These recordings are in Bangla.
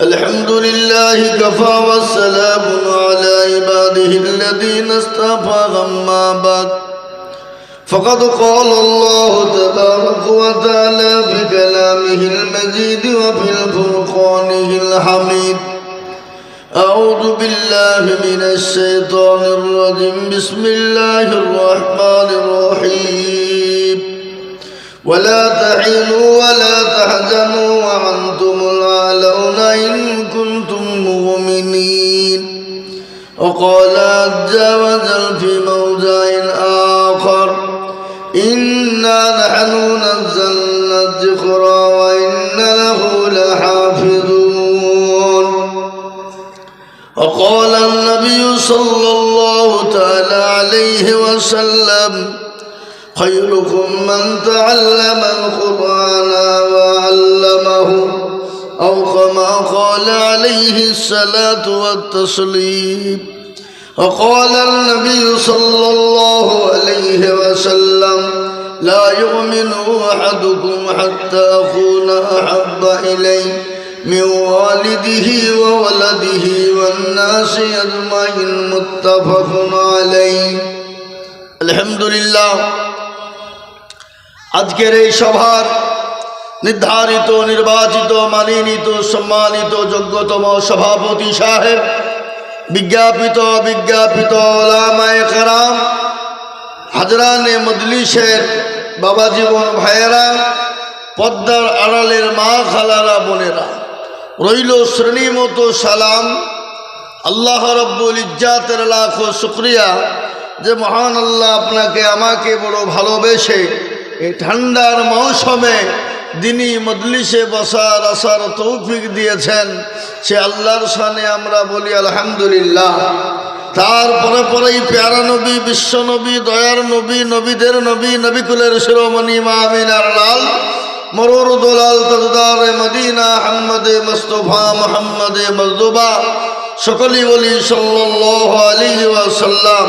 الحمد لله كفى والسلام على عباده الذين اصطفى أما بعد فقد قال الله تبارك وتعالى في كلامه المجيد وفي الفرقانه الحميد. أعوذ بالله من الشيطان الرجيم. بسم الله الرحمن الرحيم. ولا تحنوا ولا تحزنوا وأنتم الأعلون إن كنتم مؤمنين. وقال عز وجل في موضع آخر: إنا نحن نزلنا الذكر وإنا له لحافظون. وقال النبي صلى الله تعالى عليه وسلم: خيركم من تعلم القرآن وعلمه، أو كما قال عليه الصلاة والتسليم. وقال النبي صلى الله عليه وسلم: لا يؤمن أحدكم حتى أكون أحب إليه من والده وولده والناس أجمعين. متفق عليه. الحمد لله। আজকের এই সভার নির্ধারিত নির্বাচিত মানিনীত সম্মানিত যোগ্যতম সভাপতি সাহেব, বিজ্ঞাপিত ওলামায়ে কেরাম, হাজরানে মজলিসের বাবা জীবন ভাইয়েরা, পদ্মার আড়ালের মা খালারা বোনেরা, রইল শ্রেণীমতো সালাম। আল্লাহ রব্বুল ইজ্জাতের লাখো শুকরিয়া যে মহান আল্লাহ আপনাকে আমাকে বড় ভালোবেসে এই ঠান্ডার মৌসুমে দিনী মজলিসে বসার আসার তৌফিক দিয়েছেন। সে আল্লাহর শানে আমরা বলি আলহামদুলিল্লাহ। তারপরে পরেই প্যারা নবী, বিশ্ব নবী, দয়ার নবী, নবীদের নবী, নবিকুলের শিরোমণি মা আমিনার লাল মরুর দোলাল তাজদার মদিনা আহমদে মুস্তাফা মুহাম্মদে মজদুবা, সকলেই বলি সাল্লাল্লাহু আলাইহি ওয়াসাল্লাম।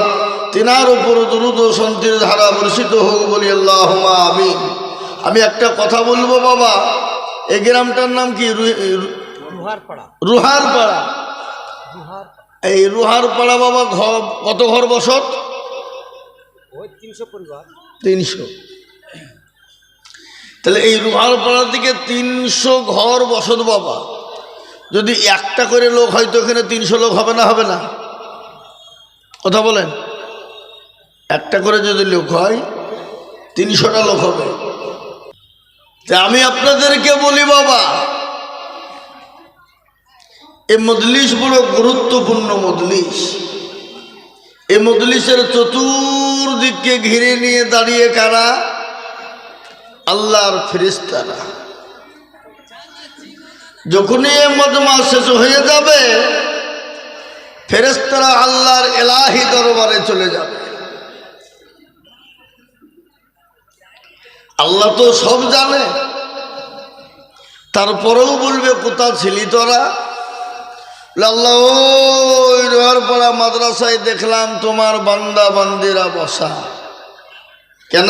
তিনার উপর দুরূদ ও শান্তির ধারা বর্ষিত হোক, বলি আল্লাহুম্মা আমিন। আমি একটা কথা বলবো বাবা, এই গ্রামটার নাম কি? রুহারপাড়া। এই রুহারপাড়া বাবা কত ঘর বসত? 300 পরিবার। 300। তাহলে এই রুহারপাড়ার দিকে 300 ঘর বসত বাবা। যদি একটা করে লোক হয়তো এখানে 300 লোক হবে না? হবে না? কথা বলেন। একটা করে যদি লোক হয় 300টা লোক হবে। তা আমি আপনাদেরকে বলি বাবা, এই মজলিস বড় গুরুত্বপূর্ণ মজলিস। এই মজলিসের চতুর্দিককে ঘিরে নিয়ে দাঁড়িয়ে কারা? আল্লাহর ফেরেশতারা। যখনই এই মজমা শেষ হয়ে যাবে, ফেরেশতারা আল্লাহর এলাহি দরবারে চলে যাবে। আল্লাহ তো সব জানে, তারপরেও বলবে কোথা ছিলি তোরা? আল্লাহ ওই রোহারপাড়া মাদ্রাসায় দেখলাম তোমার বান্দা বান্দিরা বসা। কেন?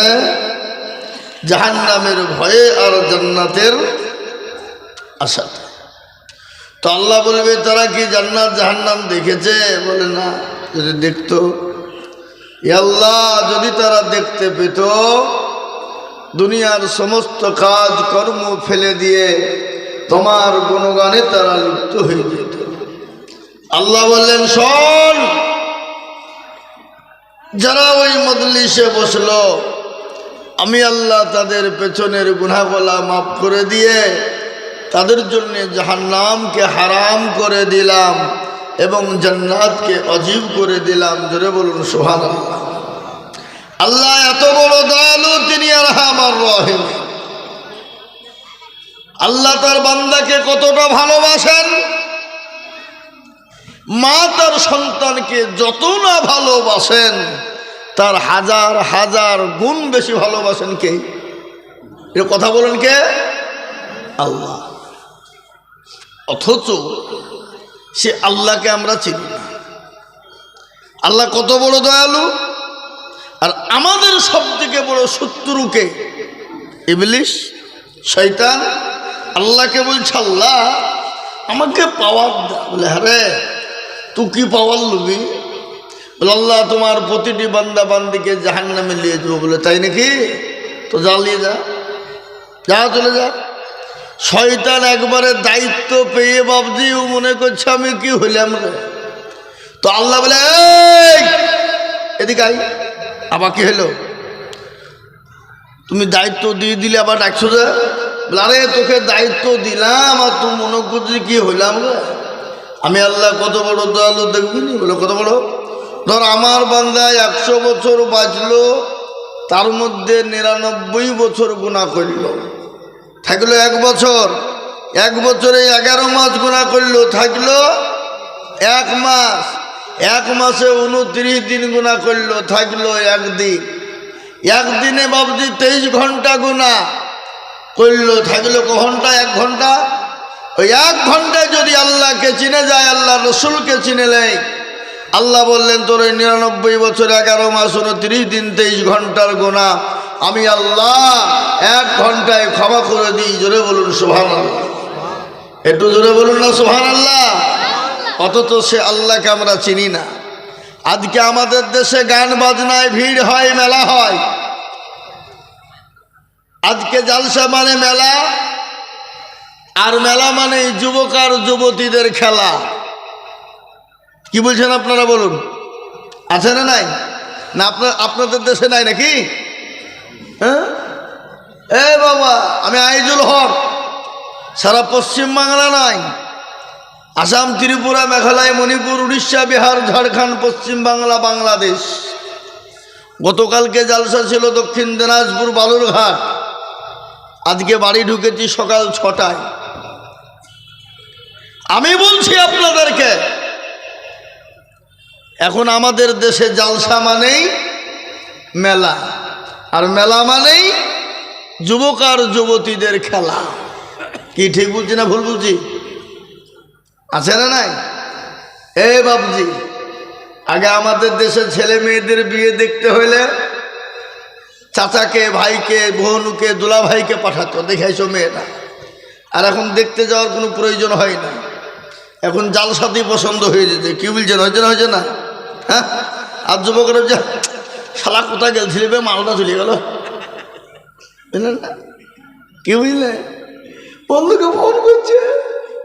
জাহান্নামের ভয়ে আর জান্নাতের আশাতে। তো আল্লাহ বলবে তারা কি জান্নাত জাহান্নাম দেখেছে? বলে না। যদি দেখতো, আল্লাহ যদি তারা দেখতে পেত, দুনিয়ার সমস্ত কাজ কর্ম ফেলে দিয়ে তোমার গুণগানে তারা লিপ্ত হয়ে যেত। আল্লাহ বললেন, শোন, যারা ওই মজলিসে বসলো, আমি আল্লাহ তাদের পেছনের গুনাহগুলা মাফ করে দিয়ে তাদের জন্য জাহান্নামকে হারাম করে দিলাম এবং জান্নাতকে অজীব করে দিলাম। জোরে বলুন সুবহানাল্লাহ। আল্লাহ এত বড় দয়ালু, তিনি আরহামার রহিম। আল্লাহ তার বান্দাকে কতটা ভালোবাসেন। মা তার সন্তানকে যত না ভালোবাসেন, তার হাজার হাজার গুণ বেশি ভালোবাসেন কে? এর কথা বলেন কে? আল্লাহ। অথচ সে আল্লাহকে আমরা চিনি না। আল্লাহ কত বড় দয়ালু। আর আমাদের সবথেকে বড় শত্রুকে? ইবলিস, শয়তান। আল্লাহকে বলছে, আল্লাহ আমাকে পাওয়ার দা। বলে হ্যাঁ রে, তুই কি পাওয়ার লুবি? বলে আল্লাহ তোমার প্রতিটি বান্দা বান্দিকে জাহান্নামে নিয়ে যাবো। বলে তাই নাকি? তো জ্বালিয়ে যা, যা চলে যা। শয়তান একবারে দায়িত্ব পেয়ে বাবজি ও মনে করছে আমি কি হইলাম রে। তো আল্লাহ বলে এই এদিকে আই। আবার কি হলো? তুমি দায়িত্ব দিয়ে দিলে আবার ডাকছো যে? বলে আরে তোকে দায়িত্ব দিলাম আর তুই মনে করছি কি হইলাম রে। আমি আল্লাহ কত বড় দয়ালু দেখবিনি? বলে কত বড়? ধর আমার বান্দায় 100 বছর বাঁচলো, তার মধ্যে 99 বছর গুনাহ করলো, থাকলো 1 বছর। 1 বছরে 11 মাস গুনাহ করলো, থাকলো 1 মাস। 1 মাসে 29 দিন গুনাহ করলো, থাকলো 1 দিন। 1 দিনে বাবজি 23 ঘন্টা গুনাহ করলো, থাকলো ক ঘন্টা? 1 ঘন্টা। ওই 1 ঘন্টায় যদি আল্লাহকে চিনে যায়, আল্লাহ রসুলকে চিনে নেয়, আল্লাহ বললেন তোর এই 99 বছর 11 মাস 29 দিন 23 ঘন্টার গুনাহ আমি আল্লাহ 1 ঘন্টায় ক্ষমা করে দিই। জোরে বলুন সুবহানাল্লাহ। একটু জোরে বলুন না সুবহানাল্লাহ। অথচ সে আল্লাহকে আমরা চিনি না। আজকে আমাদের দেশে গান বাজনায় ভিড় হয়, মেলা হয়। আজকে জালসা মানে মেলা, আর মেলা মানে যুবক আর যুবতীদের খেলা। কি বলছেন আপনারা বলুন? আছে না নাই? না আপনাদের দেশে নাই নাকি? হ্যাঁ এ বাবা, আমি আইজুল হক, সারা পশ্চিম বাংলা নাই, আসাম, ত্রিপুরা, মেঘালয়, মণিপুর, উড়িষ্যা, বিহার, ঝাড়খণ্ড, পশ্চিম বাংলা, বাংলাদেশ। গতকালকে জালসা ছিল দক্ষিণ দিনাজপুর বালুরঘাট। আজকে বাড়ি ঢুকেছি সকাল 6টায়। আমি বলছি আপনাদেরকে, এখন আমাদের দেশে জালসা মানেই মেলা, আর মেলা মানেই যুবক আর যুবতীদের খেলা। কি ঠিক বলছি না ভুল বলছি? আছে না নাই? এ বাবজি, আগে আমাদের দেশে ছেলে মেয়েদের বিয়ে দেখতে হইলে চাচাকে, ভাইকে, বোনকে, দুলা ভাইকে পাঠাতো, দেখাইছো মেয়েটা। আর এখন দেখতে যাওয়ার কোনো প্রয়োজন হয় না, এখন জালসাতেই পছন্দ হয়ে যেতে। কি বলছেন? হয়েছে না? হয়েছে না? হ্যাঁ, আর যুবকরা যে শালা কোথায় গেলছিল বে, মালটা চলে গেল, বুঝলেন না? কি বুঝলে? বন্ধুকে ফোন করছে,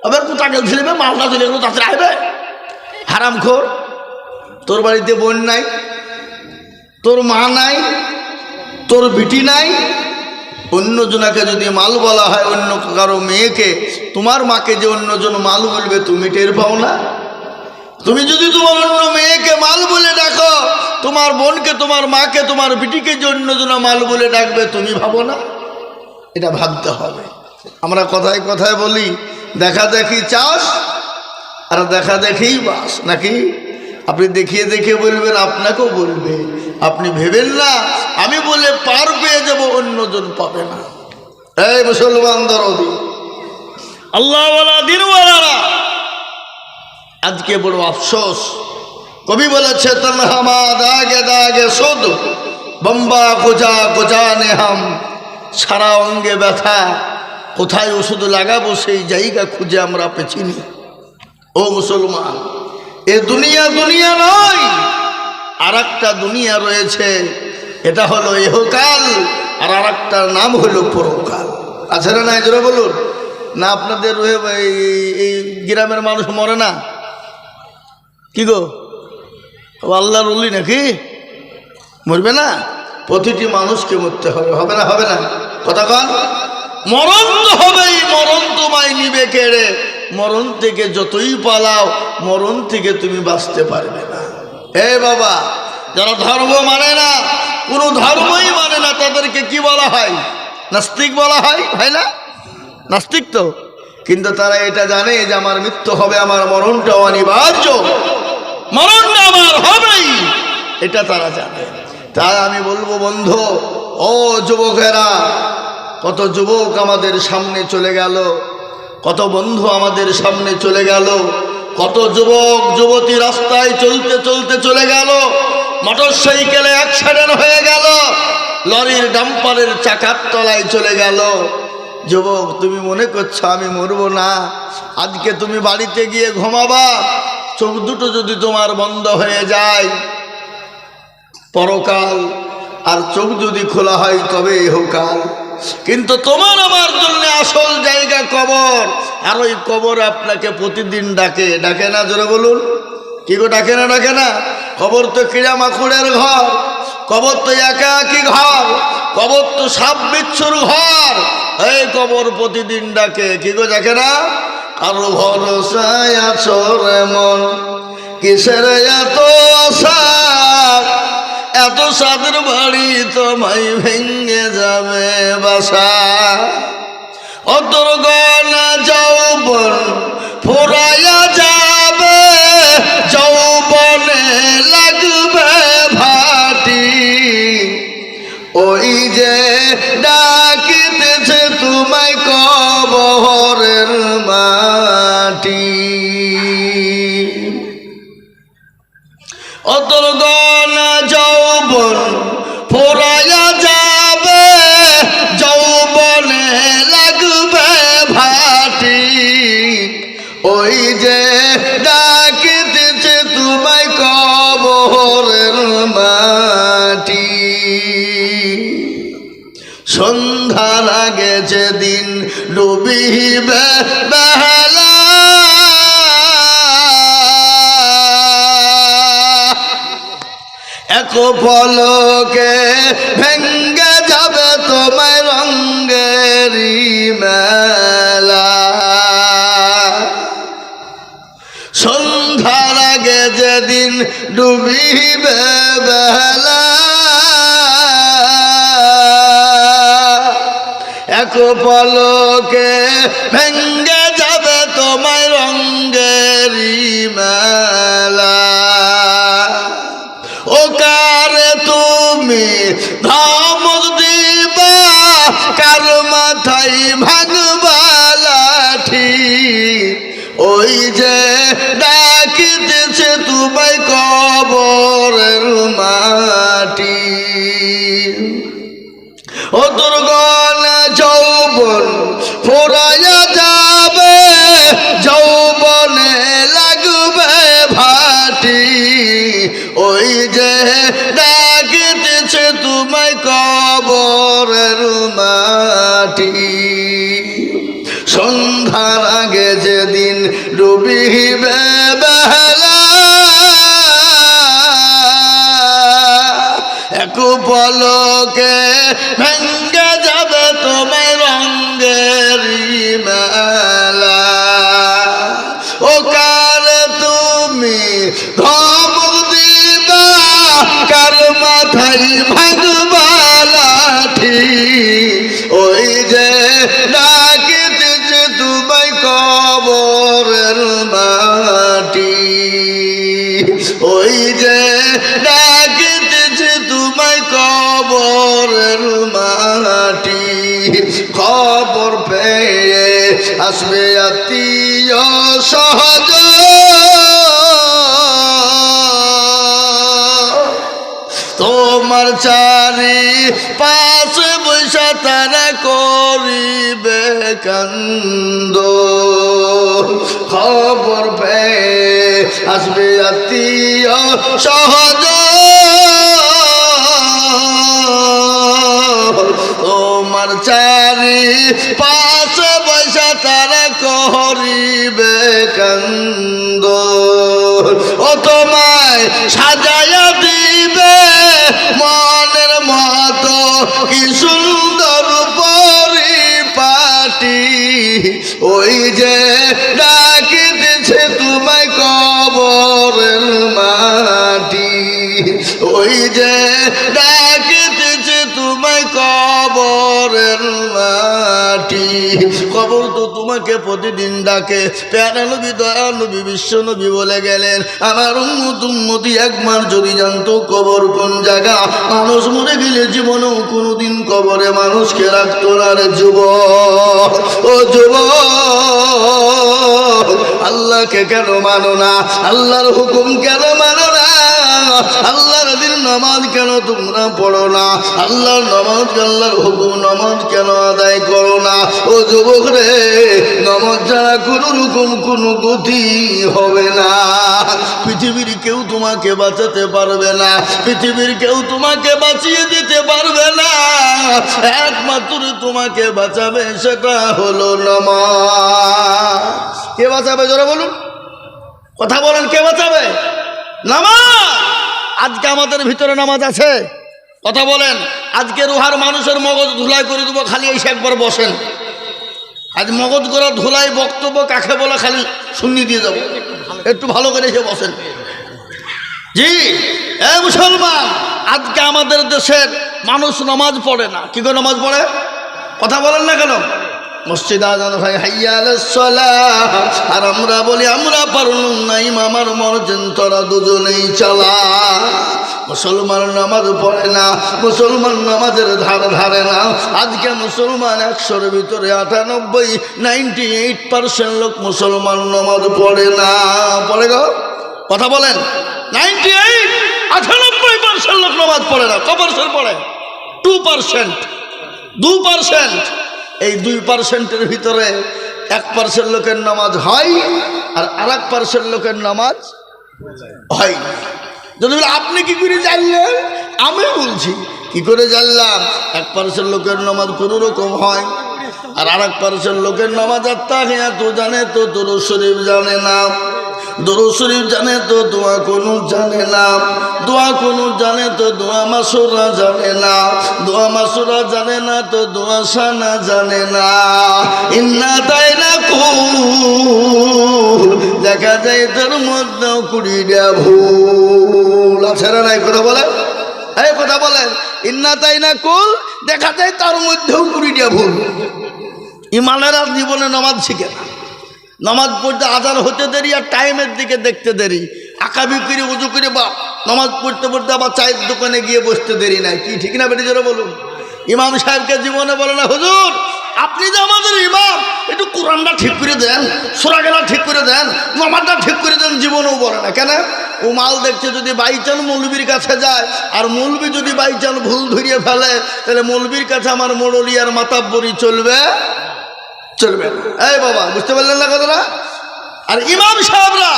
আবার কোথায় গেলছিল বে, মালটা চলে গেল, তাতে আসবে। হারামখোর, তোর বাড়িতে বোন নাই, তোর মা নাই, তোর বিটি নাই। অন্যজনাকে যদি মাল বলা হয়, অন্য কারো মেয়েকে, তোমার মাকে যে অন্যজন মাল বলবে তুমি টের পাও না? তুমি যদি তোমার অন্য মেয়েকে মাল বলে ডাকো, তোমার বোনকে, তোমার মাকে, তোমার বিটিকে যে অন্যজনা মাল বলে ডাকবে তুমি ভাবো না? এটা ভাবতে হবে। আমরা কথায় কথায় বলি দেখা দেখি চাষ আর দেখা দেখেই বাস, নাকি? আপনি দেখিয়ে দেখে বলবেন, আপনাকেও বলবে। আপনি ভেবেন না আমি বলে পার পেয়ে যাব, অন্যজন পাবে না। এই মুসলমান দরদি, আল্লাহওয়ালা দিনওয়ালারা, আজকে বড় আফসোস। কবি বলেছে, তনহামা দাগে দাগে শোধ বম্বা কোচা কোচা নেহাম। সারা অঙ্গে ব্যথা, কোথায় ওষুধ লাগাবো সেই জায়গা খুঁজে আমরা পেছিনি। ও মুসলমান, এ দুনিয়া দুনিয়া নয়, আর একটা দুনিয়া রয়েছে, এটা হলো ইহকাল, আর একটার নাম হলো পরকাল। আছে না নাই? জোরে বলুন না। আপনাদের এই গ্রামের মানুষ মরে না? কি গো, আল্লাহর ওলি নাকি? মরবে না? প্রতিটি মানুষকে মরতে হবে, হবে না? হবে না? কথা কন। মরণ তো হবেই, মরণ তোমায় নিবে কেড়ে। মরণ থেকে যতই পালাও, মরণ থেকে তুমি বাঁচতে পারবে না। হে বাবা, যারা ধর্ম মানে না, কোনো ধর্মই মানে না, তাদেরকে কি বলা হয়? নাস্তিক বলা হয়, হয় না? নাস্তিক তো। কিন্তু তারা এটা জানে যে আমার মৃত্যু হবে, আমার মরণটা অনিবার্য, মরণটা আমার হবেই, এটা তারা জানে। তাই আমি বলবো বন্ধু, ও যুবকেরা, কত যুবক আমাদের সামনে চলে গেল, কত বন্ধু আমাদের সামনে চলে গেল, কত যুবক যুবতী রাস্তায় চলতে চলতে চলে গেল, মোটর সাইকেলে অ্যাক্সিডেন্ট হয়ে গেল, লরির ডাম্পারের চাকার তলায় চলে গেল। যুবক, তুমি মনে করছো আমি মরবো না? আজকে তুমি বাড়িতে গিয়ে ঘুমাবা, চোখ দুটো যদি তোমার বন্ধ হয়ে যায় পরকাল, আর চোখ যদি খোলা হয় তবে ইহকাল। কিন্তু তোমার আমার জন্য আসল জায়গা কবর, আর ওই কবর আপনাকে প্রতিদিন ডাকে, ডাকে না? জোরে বলুন, কি গো, ডাকে না? ডাকে না? কবর তো কিড়া মাকুড়ের ঘর, কবর তো একাকী ঘর, কবর তো সাপ বিচ্ছুর ঘর। এই কবর প্রতিদিন ডাকে, কি গো, ডাকে না? আর ভরসায় আছো রে মন, কিসের এত আশা, এত সাদের বাড়ি তোমায় ভেঙে যাবে বাসা। অতর গনা যৌবন ফুরাইয়া যাবে, যৌবনে লাগবে ভাটি, ওই যে ডাকিতেছে তোমায় কবরের মাটি। অতর গনা যৌবন ফুরাইয়া যাবে, যৌবনে লাগবে ভাটি, ওই যে ডাকিতেছে তোমায় কবরের মাটি। সন্ধ্যার আগে যেদিন ডুবিবে বেলা, এক পলকে ভেঙ্গে যাবে তোমায় রঙ্গেরি মেলা। সন্ধ্যার আগে যেদিন ডুবিবে বেলা, এক পলকে ভেঙ্গে যাবে তোমায় রঙ্গেরি মেলা। ও কারে তুমি ধমক দিবা, কার মাথায় ভাঙবা লাঠি, ওই যে ডাকিতেছে তোমায় কবরের মাটি। ও তোর গনা যৌবন ফুরাইয়া যাবে, যৌবনে লাগবে ভাটি, ওই যে ডাকিতেছে তোমায় কবরের মাটি। সন্ধ্যার আগে যেদিন ডুবিবে বেলা, এক পলকে ভেঙ্গে যাবে তোমায় রঙ্গেরি মেলা। ও কারে তুমি ধমক দিবা, কার মাথায় ভাঙবা লাঠি, ওই যে ডাকিতেছে তোমায় কবরের মাটি, ওই যে ডাকিতেছে তোমায় কবরের মাটি। খবর পেয়ে আসবে আত্মীয় সহজ, তোমার চারি পাশে বৈশা তারা করিবে কান্দ। খবর পেয়ে আসবে আত্মীয় সহজ, তোমার চারি পাশে বৈশা তারা করিবে কান্দ। ও তোমায় সাজাইয়া দিবে মনের মতো কি সুন্দর পরিপাটি, ওই যে ডাকিতেছে তোমায় কবরের মাটি, ওই যে ডাকিতেছে তোমায় কবরের মাটি। কবর তো তোমাকে প্রতিদিন ডাকে। প্যারা নবী, দয়া নবী, বিশ্ব নবী বলে গেলেন, আমার উম্মতি একবার যদি জানতো কবর কোন জায়গা, মানুষ মরে গেলে জীবনেও কোনোদিন কবরে মানুষকে রাখতো না রে যুবক। ও যুবক, আল্লাহকে কেন মানো না? আল্লাহর হুকুম কেন মানো না? আল্লাহর দিন নামাজ কেন তোমরা পড়ো না? আল্লাহর নামাজ, আল্লাহর হুকুম নামাজ কেন আদায় করো না? ও যুবক রে, নামাজ ছাড়া কোনো রকম কোনো গতি হবে না। পৃথিবীর কেউ তোমাকে বাঁচাতে পারবে না, পৃথিবীর কেউ তোমাকে বাঁচিয়ে দিতে পারবে না। একমাত্র তোমাকে বাঁচাবে, সেটা হলো নামাজ। কে বাঁচাবে জোরে বলুন, কথা বলেন, কে বাঁচাবে? নামাজ। আজকে আমাদের ভিতরে নামাজ আছে? কথা বলেন। আজকে রোহার মানুষের মগজ ধুলাই করে দেবো, খালি এসে একবার বসেন। আজ মগজ করা ধুলাই বক্তব্য কাকে বলে খালি শুনি দিয়ে যাবো, একটু ভালো করে এসে বসেন। জি এ মুসলমান, আজকে আমাদের দেশের মানুষ নামাজ পড়ে না। কি করে নামাজ পড়ে? কথা বলেন না কেন? মসজিদ আজান ভাই হাইয়া আলাস সালাহ, আর আমরা বলি আমরা পারলুম না, ইমামার মর্জেন তোরা দুজনেই চালা। মুসলমান নামাজ পড়ে না, মুসলমান নামাজের ধারে না। আজকে মুসলমান 100-র ভিতরে 98% লোক মুসলমান নামাজ পড়ে না। পড়ে গো, কথা বলেন। 98% লোক নামাজ পড়ে না। কত পার্সেন্ট পড়ে? 2%। এই 2%-এর ভিতরে 1% লোকের নামাজ হয়, আর 1% লোকের নামাজ হয় না। যদি আপনি কি করে জানলেন? আমি বলছি কি করে জানলাম। 1% লোকের নামাজ কোনো রকম হয়, আর 1% লোকের নামাজ আত্তাহিয়াত জানে তো দুরূদ শরীফ জানে না, দুরূদ শরীফ জানে তো দোয়া কুনুত জানে না, দোয়া কুনুত জানে তো দোয়া মাসুরা জানে না, দোয়া মাসুরা জানে না তো দোয়া সানা জানে না। ইন্না তাইনা কুল, দেখা যায় তোর মধ্যেও 20টা ভুল আছে না নাই? কথা বলেন, এই কথা বলেন। ইন্না তাইনা কুল, দেখা যায় তার মধ্যেও 20টা ভুল। ইমানেরা জীবনে নামাজ শিখে না, নামাজ পড়তে আজান হতে দেরি, আর টাইমের দিকে দেখতে দেরি। আঁকাবি করে উজু করে বা নামাজ পড়তে পড়তে আবার চায়ের দোকানে গিয়ে বসতে দেরি নাই। কি ঠিক না বেটি জোরে বলুন? ইমাম সাহেবকে জীবনে বলে না, হুজুর আপনি যে আমাদের ইমাম, একটু কোরআনটা ঠিক করে দেন, সূরাগুলো ঠিক করে দেন, নামাজটা ঠিক করে দেন। জীবনেও বলে না। কেন? ও মাল দেখছে যদি বাইচান মৌলবীর কাছে যায়, আর মৌলবী যদি বাইচান ভুল ধরিয়ে ফেলে, তাহলে মৌলবীর কাছে আমার মোড়লি আর মাতাব্বরি চলবে চলবে না। এই বাবা, বুঝতে পারলেন না কথাটা? আর ইমাম সাহেবরা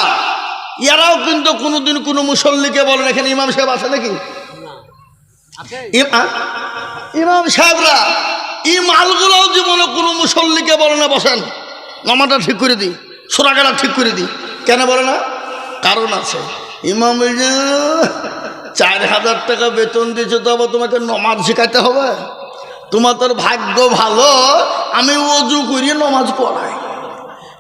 এরাও কিন্তু কোনোদিন কোনো মুসল্লিকে বলেন। এখানে ইমাম সাহেব আছে নাকি? ইমাম সাহেবরা এই মালগুলোও জীবনে কোনো মুসল্লিকে বলে না, বসেন নামাজটা ঠিক করে দিই, সূরাটা ঠিক করে দিই। কেন বলে না? কারণ আছে। ইমাম 4000 টাকা বেতন দিয়েছে, তো আবার তোমাকে নামাজ শেখাতে হবে? তোমার তোর ভাগ্য ভালো, আমি ওযু করিয়ে নামাজ পড়াই।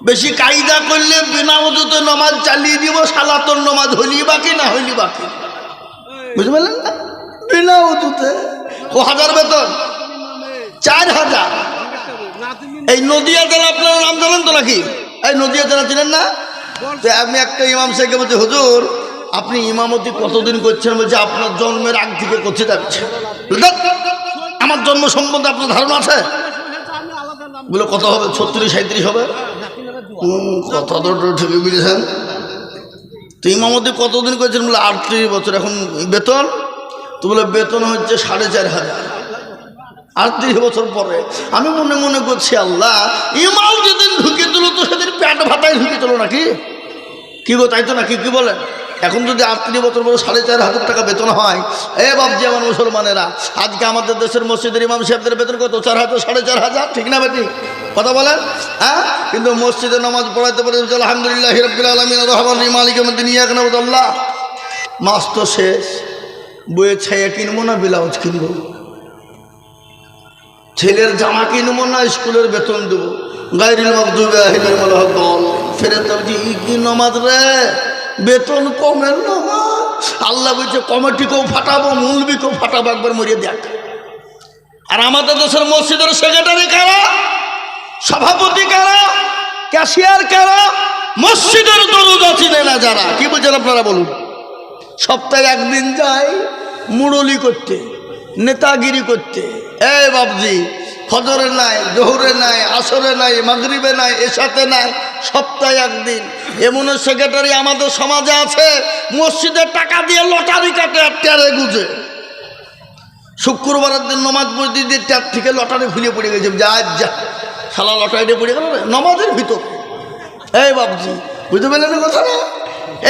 বেশি কায়দা করলে বিনা ওযুতে নামাজ চালিয়ে দিব, শালা তোর নামাজ হইলি বাকি না হইলি বাকি। বুঝতে পারলেন না? বিনা ওযুতে 1000 বেতন, 4000। এই নদিয়া জেলা আপনার নাম জানেন তো নাকি? এই নদিয়া জেলা চিনেন না? আমি একটা ইমাম সাহেবকে বলছি, হুজুর আপনি ইমামতি কতদিন করছেন? বলছে আপনার জন্মের আগ থেকে করতে যাচ্ছে। আমার জন্ম সম্বন্ধে আপনার ধারণা আছে? বলে কত হবে? 36-37 হবে। কত ঠিকই বুঝেছেন তো। ইমামতি কতদিন করেছেন? বলে 38 বছর। এখন বেতন? তো বলে বেতন হচ্ছে 4500। 38 বছর পরে আমি মনে মনে করছি, আল্লাহ ইমাম যেদিন ঢুকে দিল তো সেদিন পেট ভাতায় ঢুকে দিল নাকি? কি গো, তাই তো নাকি? কি বলেন? এখন যদি 38 বছর পরে 4500 টাকা বেতন হয়, এ বাবজি আমার মুসলমানেরা, আজকে আমাদের দেশের মসজিদের ইমাম সাহেবদের বেতন কত? 4000, 4500, ঠিক না বেটি? কথা বলেন। হ্যাঁ, কিন্তু মসজিদে নামাজ পড়াইতে পারে আলহামদুলিল্লাহ রাব্বিল আলামিন রহমান মালিক ইয়াউমিদ্দিন ইয়াকা না'বুদু ওয়া ইয়্যাকা নাস্তাঈন। মাস তো শেষ, বইয়ের ছায়া কিনবো না ব্লাউজ কিনবো? ছেলের জামা কিনবো না স্কুলের বেতন দেবো? গায়রিল মাগদুবি আলাইহিম ওয়া লাদ-দাল্লিন। ফেরেশতা বলছে কি নামাজ রে, বেতন কমের নামাজ। আল্লাহ বলছে কমিটিকেও ফাটাবো, মৌলবীকেও ফাটাবো, একবার মরিয়ে দেখ। আর আমাদের দেশের মসজিদের সেক্রেটারি কারা, সভাপতি কারা, ক্যাশিয়ার কারা, মসজিদের দরজা চিনে না যারা। কি বলছেন আপনারা বলুন? সপ্তাহে একদিন যায় মুরলি করতে, নেতাগিরি করতে। এই বাবজি ফজরে নাই, জোহরে নাই, আসরে নাই, মাগরিবে নাই, এশাতে নাই, সপ্তাহে একদিন। এমন সেক্রেটারি আমাদের সমাজে আছে, মসজিদের টাকা দিয়ে লটারি কাটে আর ট্যারে গুজে। শুক্রবারের দিন নমাজ পড়তে দিয়ে ট্যার থেকে লটারি খুলে পড়ে গেছে, যা শালা লটারিটা পড়ে গেল নমাজের ভিতর। এই বাবজি, বুঝতে পারলেন কথা না?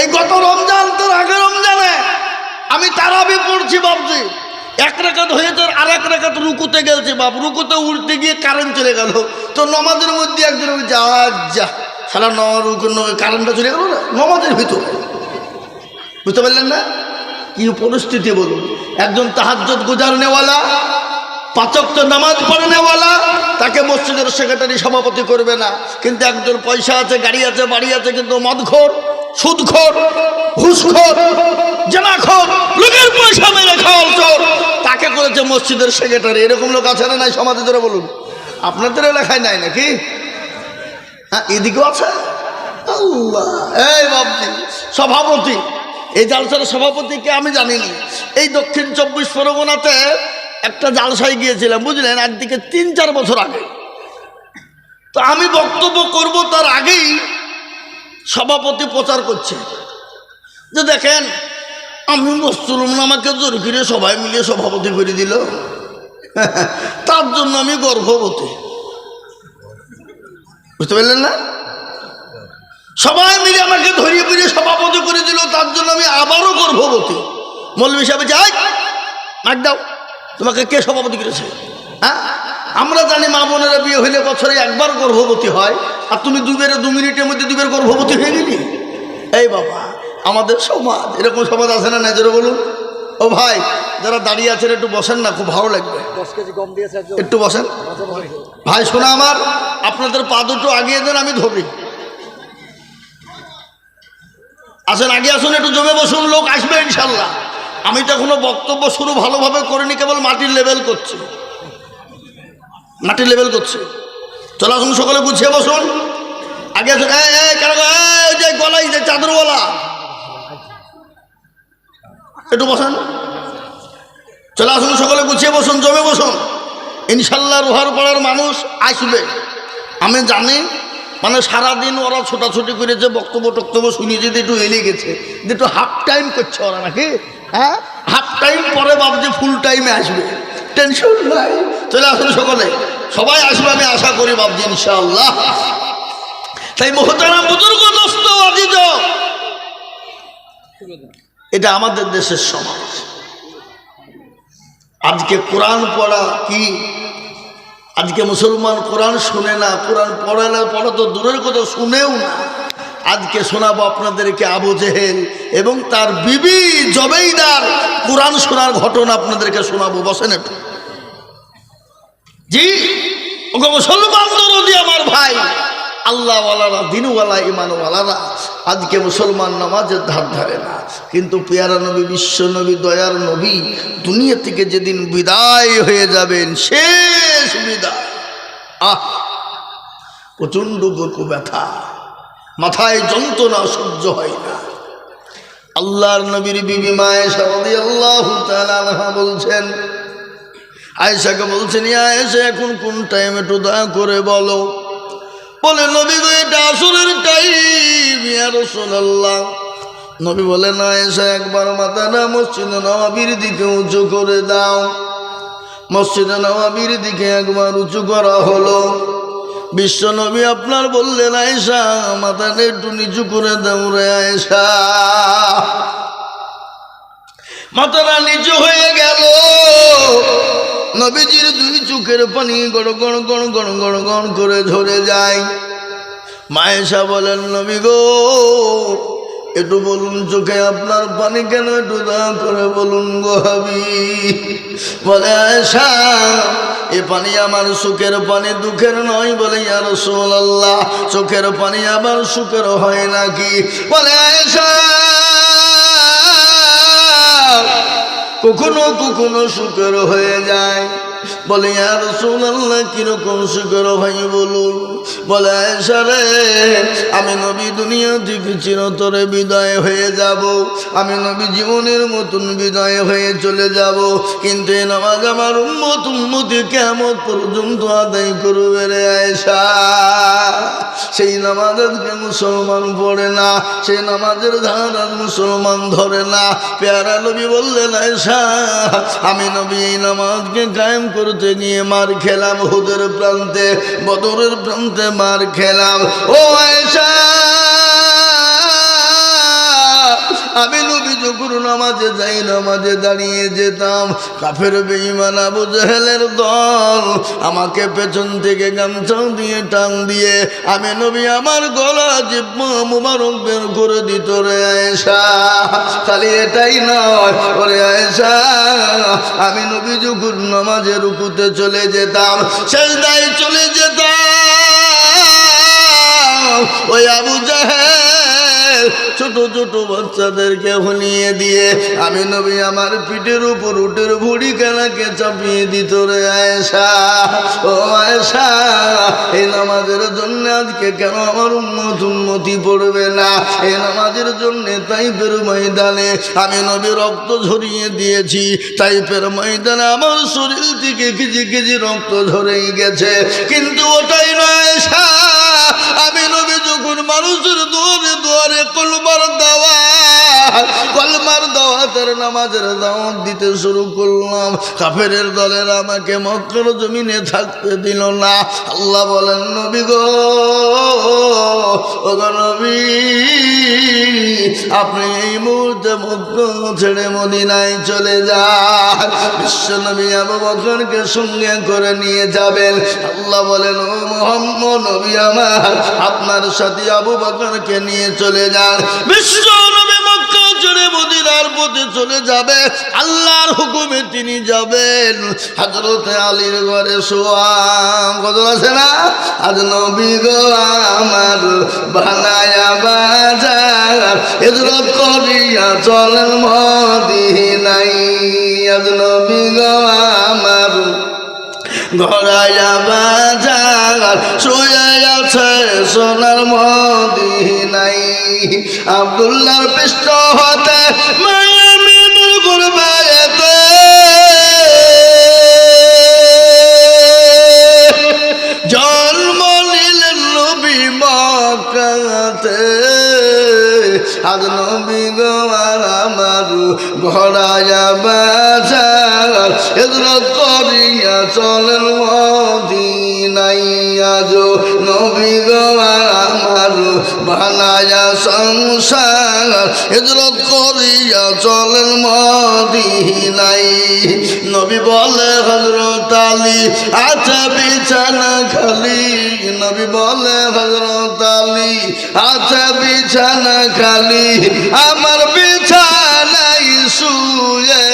এই গত রমজান, তোর আগে রমজানে আমি তারাবি পড়ছি বাবজি, এক রেখাত হয়েছে আর এক রেখাত রুকুতে গেছে বাপ, রুকুতে উল্টে গিয়ে কারেন্ট চলে গেল। তো নমাজের মধ্যে একজন যা সারা কারেন্টটা চলে গেল না নমাজের ভিতর। বুঝতে পারলেন না কি পরিস্থিতি বলুন? একজন তাহাজ্জুদ গুজার নেওয়ালা, পাঁচ ওয়াক্ত নামাজ পড়ে নেওয়ালা, তাকে মসজিদের সেক্রেটারি সভাপতি করবে না। কিন্তু একজন পয়সা আছে, গাড়ি আছে, বাড়ি আছে, কিন্তু মদখোর, সুদখোর, ঘুষখোর, জেনাখোর, লোকের পয়সা মেরে খাওয়াল চোর, তাকে করেছে মসজিদের সেক্রেটারি। এরকম লোক আছে না নাই সমাজে? ধরে বলুন, আপনাদের এলাকায় নাই নাকি? হ্যাঁ, এদিকেও আছে। আল্লাহ, এই বাবজি সভাপতি, এই জালসার সভাপতিকে আমি জানিনি। এই দক্ষিণ 24 পরগনাতে একটা জালসায় গিয়েছিলাম, বুঝলেন, আজ থেকে 3-4 বছর আগে। তো আমি বক্তব্য করব তার আগেই সভাপতি প্রচার করছে যে দেখেন আমি মুসলমান, আমাকে জোর করে সবাই মিলিয়ে সভাপতি করে দিল, তার জন্য আমি গর্ভবতী। বুঝতে পারলেন না? সবাই মিলে আমাকে ধরিয়ে ফিরিয়ে সভাপতি করে দিল, তার জন্য আমি আবারও গর্ভবতী। মৌলভী সাহেব যাই মার দাও, তোমাকে কে সভাপতি করেছে? হ্যাঁ, আমরা জানি মা বোনেরা বিয়ে হইলে বছরে একবার গর্ভবতী হয়, আর তুমি 2 মিনিটের মধ্যে 2 গর্ভবতী হয়ে গেলি। এই বাবা, আমাদের সমাজ এরকম সমাজ আছে না? নজরে বলুন। ও ভাই, যারা দাঁড়িয়ে আছেন একটু বসেন না, খুব ভালো লাগবে। 10 কেজি গম দিয়েছে একজন, একটু বসেন ভাই। শোনা আমার, আপনাদের পা দুটো আগিয়ে দেন, আমি ধরি। আসেন, আগে আসুন, একটু জমে বসুন, লোক আসবে ইনশাল্লাহ। আমি তো এখনো বক্তব্য শুরু ভালোভাবে করিনি, কেবল মাটির লেভেল করছি, মাটির লেভেল করছি। চলে আসুন, সকলে গুছিয়ে বসুন, আগে আসুন। যে গলায় যে চাদরওয়ালা, একটু বসেন। চলে আসুন, সকলে গুছিয়ে বসুন, জমে বসুন। ইনশাল্লাহ রোহার পাড়ার মানুষ আসবে, আমি জানি। মানে সারাদিন ওরা ছোটাছুটি করেছে, বক্তব্য শুনিয়ে যদি একটু এলিয়ে গেছে, যে একটু হাফ টাইম করছে ওরা নাকি। হ্যাঁ, হাফ টাইম পরে ভাবছে ফুল টাইমে আসবে, টেনশন নাই। চলে আসুন সকলে, সবাই আসবে আমি আশা করি ভাবছি ইনশাআল্লাহ। তাই মোহতারাম বুজুর্গ দোস্ত আজিজ, এটা আমাদের দেশের সমাজ। আজকে কোরআন পড়া কি, আজকে মুসলমান কোরআন শুনে না, কোরআন পড়ে না, পড়া তো দূরের কথা, শুনেও না। আজকে শোনাবো আপনাদেরকে আবু জেহেল এবং তার বিবি জবেইদার কোরআন শোনার ঘটনা আপনাদেরকে শোনাবো। বসেন একটু। জি ওকে মুসলমান দরদি আমার ভাই, আল্লাহওয়ালারা, দিনওয়ালা, ইমানওয়ালারা আজকে মুসলমান নামাজের ধার ধারে না। কিন্তু পেয়ারা নবী, বিশ্ব নবী, দয়ার নবী দুনিয়া থেকে যেদিন বিদায় হয়ে যাবেন, শেষ বিদায়, প্রচণ্ড বুকু ব্যথা, মাথায় যন্ত্রণা সহ্য হয় না। আল্লাহর নবীর বিবি মা আয়েশা রাদিয়াল্লাহু তাআলা আনহা বলছেন, আয়েশাকে বলছেন, ইয়া আয়েশা এখন কোন টাইম একটু দয়া করে বলো। বলে, নবী গো এটা আসরের টাইম ইয়া রাসূলুল্লাহ। নবী বলেন, আয়েশা একবার মাথাটা মসজিদে নববীর দিকে উঁচু করে দাও। মসজিদে নববীর দিকে একবার উঁচু করা হলো। বিশ্ব নবী আপনার বললেন, আয়েশা মাথাটা একটু নিচু করে দাও রে আয়েশা। মাথাটা নিচু হয়ে গেল, নবীজির 2 চোখের পানি গড় গড় গড় গড় গড় গড় করে ঝরে যায়। মায়েশা বলেন, নবী গো একটু বলুন চোখে আপনার পানি কেন, একটু দয়া করে বলুন গো হাবিব। বলে, আয়েশা এ পানি আমার সুখের পানি, দুঃখের নয়। বলে, ইয়া রাসূলুল্লাহ চোখের পানি আবার সুখের হয় নাকি? বলে, আয়েশা কখনো কখনো সুখের হয়ে যায়, বলে ইয়া রাসূলুল্লাহ কিরকম শিখর ভাই বলুন। বলে আয়েশা রে, আমি নবী দুনিয়া থেকে চিরতরে বিদায় হয়ে যাব, আমি নবী জীবনের মতন বিদায় হয়ে চলে যাব, কিন্তু এই নামাজ আমার উম্মতি কিয়ামত পর্যন্ত আদায় করবে রে আয়েশা। সেই নামাজ আজকে মুসলমান পড়ে না, সেই নামাজের ধার আর মুসলমান ধরে না। পেয়ারা নবী বললেন আয়েশা, আমি নবী এই নামাজকে কায়েম করতে গিয়ে মার খেলাম, হুদের প্রান্তে বদরের প্রান্তে মার খেলাম। ও আয়েশা, আমি নবী যখন নামাজে যাই, নামাজে দাঁড়িয়ে যেতাম, কাফের বেঈমান আবু জেহেলের দল আমাকে পেছন থেকে গামছা দিয়ে টান দিয়ে আমি নবী আমার গলা জিহ্বা মুবারক বের করে দিত রে আয়েশা। খালি এটাই নয় ওরে আয়েশা, আমি নবী যখন নামাজে রুকুতে চলে যেতাম, সেজদায় চলে যেতাম, ওই আবু জেহেল ছোট ছোট বাচ্চাদেরকে হনিয়ে দিয়ে আমি নবী আমার পিঠের উপর উটের ভুড়ি কেনাকে চাপিয়ে দিত রে আয়েশা। ও আয়েশা, এই নামাজের জন্য আজকে কেন আমার উম্মতি পড়বে না? এই নামাজের জন্য তাইফের ময়দানে আমি নবী রক্ত ঝরিয়ে দিয়েছি, তাইফের ময়দানে আমার শরীর থেকে কেজি কেজি রক্ত ঝরেই গেছে, কিন্তু ওটাই নয় আয়েশা। আমি নবী যখন মানুষের দুয়ারে দুয়ারে কলমার দাওয়াতের নামাজের দাওয়াত দিতে শুরু করলাম, কাফেরের দলের আমাকে মক্কার জমিনে থাকতে দিল না। আল্লাহ বলেন নবী গো, ও নবী, আপনি এই মুহূর্তে মক্কা ছেড়ে মদিনায় চলে যান। বিশ্ব নবী আবু বকরকে সঙ্গে করে নিয়ে যাবেন। আল্লাহ বলেন ও মুহাম্মদ নবী আমার, আপনার সাথে আবু বকরকে নিয়ে চলে যান। বিশ্ব নবী মক্কা ছেড়ে মদিনার পথে চলে যাবে, আল্লাহর হুকুমে তিনি যাবেন। হযরতে আলীর ঘরে শোয়া কত আছে না, আজ নবী গো আমার বানায়া বাজার হিজরত করিয়া চলেন মদিনায়। আজ নবী গো আমার ঘরায়া বাজার শুয়ে আছে সোনার মদিনায়। আব্দুল্লাহর পৃষ্ঠ হতে মায়ামিনুর গুরবায়েতে জন্ম নিলেন নবী মক্কাতে। আজ নবী গো আমার ঘরায়া বাজার হিজরত করিয়া চলেন মদিনায়। আজ নবী গো আমার বানায়া সংসার হিজরত করিয়া চলেন মদিনায়। নবী বলে হযরত আলী আচ্ছা বিছানা খালি, নবী বলে হযরত আলী আচ্ছা বিছানা খালি, আমার বিছানায় শুয়ে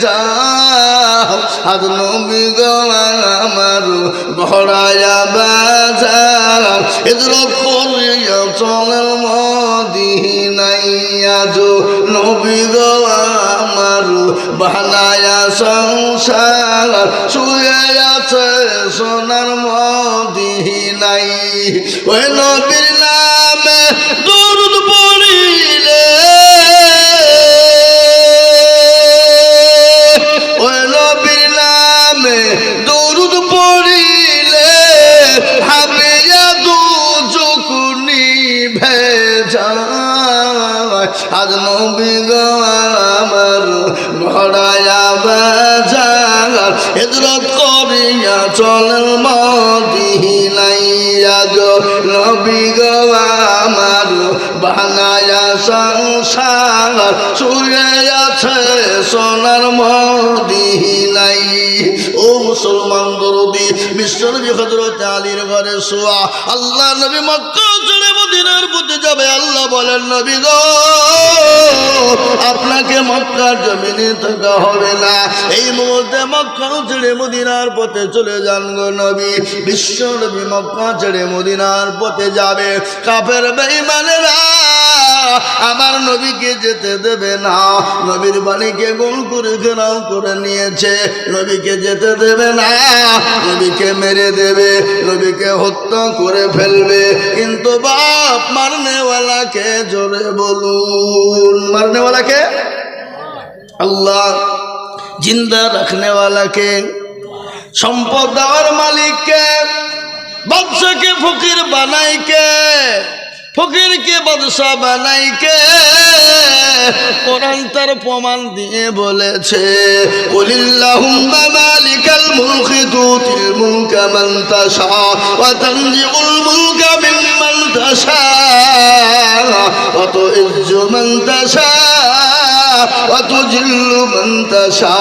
যাও। আজ নবী গো আমার ঘরায়া বাজার হিজরত করিয়া চলেন মদিনায়। আজ নবী গো আমার বানায়া সংসার শুয়ে আছে সোনার মদিনায়। ওই নবীর নামে দরুদ পড়িলে, ওই নবীর নামে দরুদ পড়িলে হাবিয়া দু চকুনি ভেজা। আজ নবী গো আমার ঘরায়া বাজার হিজরত করিয়া চলেন মদিনায়। আজ নবী গো আমার বানায়া সংসার শুয়ে আছে সোনার মদিনায়। ও মুসলমান দরদি, বিশ্বনবী হযরত আলীর ঘরে শোয়া। আল্লাহ নবী মক্কা ছেড়ে মদিনার পথে যাবে। আল্লাহ বলেন নবী গো, আপনাকে মক্কার জমিনে থাকা হবে না, এই মুহূর্তে মক্কা ছেড়ে মদিনার পথে চলে যান গো নবী। বিশ্ব নবী মক্কা ছেড়ে মদিনার পথে যাবে, কাফের বেঈমানেরা আমার নবীকে যেতে দেবে না। নবীর বাণীকে গোল করে ঘেরাও করে নিয়েছে, নবীকে যেতে দেবে না, নবীকে মেরে দেবে, নবীকে হত্যা করে ফেলবে। কিন্তু বাপ মারনেওয়ালাকে জোরে বলুন, মারনেওয়ালাকে আল্লাহ, জিন্দা রাখনেওয়ালাকে, সম্পদ দেওয়ার মালিককে, বাদশাকে ফকির বানাইকে, ফকিরকে বাদশা বানাইকে কোরআন তার প্রমাণ দিয়ে বলেছে, কুলিল্লাহুম্মা মালিকাল মুলকি তুতিল মুলকা মান তাশা ওয়া তানজিউল মুলকা মিম্মান তাশা ওয়া তুইজ্জু মান তাশা ওয়া তুজিল্লু মান তাশা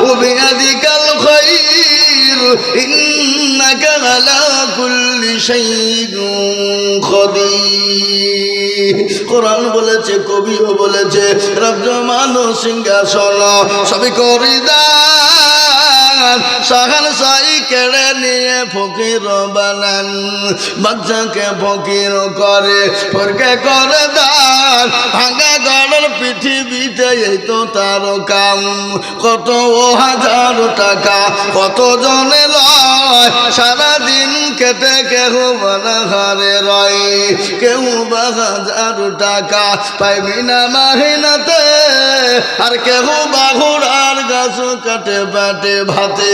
ওয়া বিয়াদিকাল খায়র ইন্নাকা আলা কুল্লি শাইইন কদির। কোরআন বলেছে, কবিও বলেছে, রাজ্যমান সিংহাসন সবই করি দান, সাহান সাই কেড়ে নিয়ে ফকির বানান, বাচ্চাকে ফকির করে, ফরকে করে দান, ভাঙা গড়ের পৃথিবীতে এই তো তার কাম। কত হাজার টাকা কত জনে লয়, সারাদিন কেটে কেহ বানাহারে রয়, কেউ 1000 টাকা পাইবি না মাহিনাতে, আর কেহ বাহুড়ার গাছ কাটে পাটে ভাতে।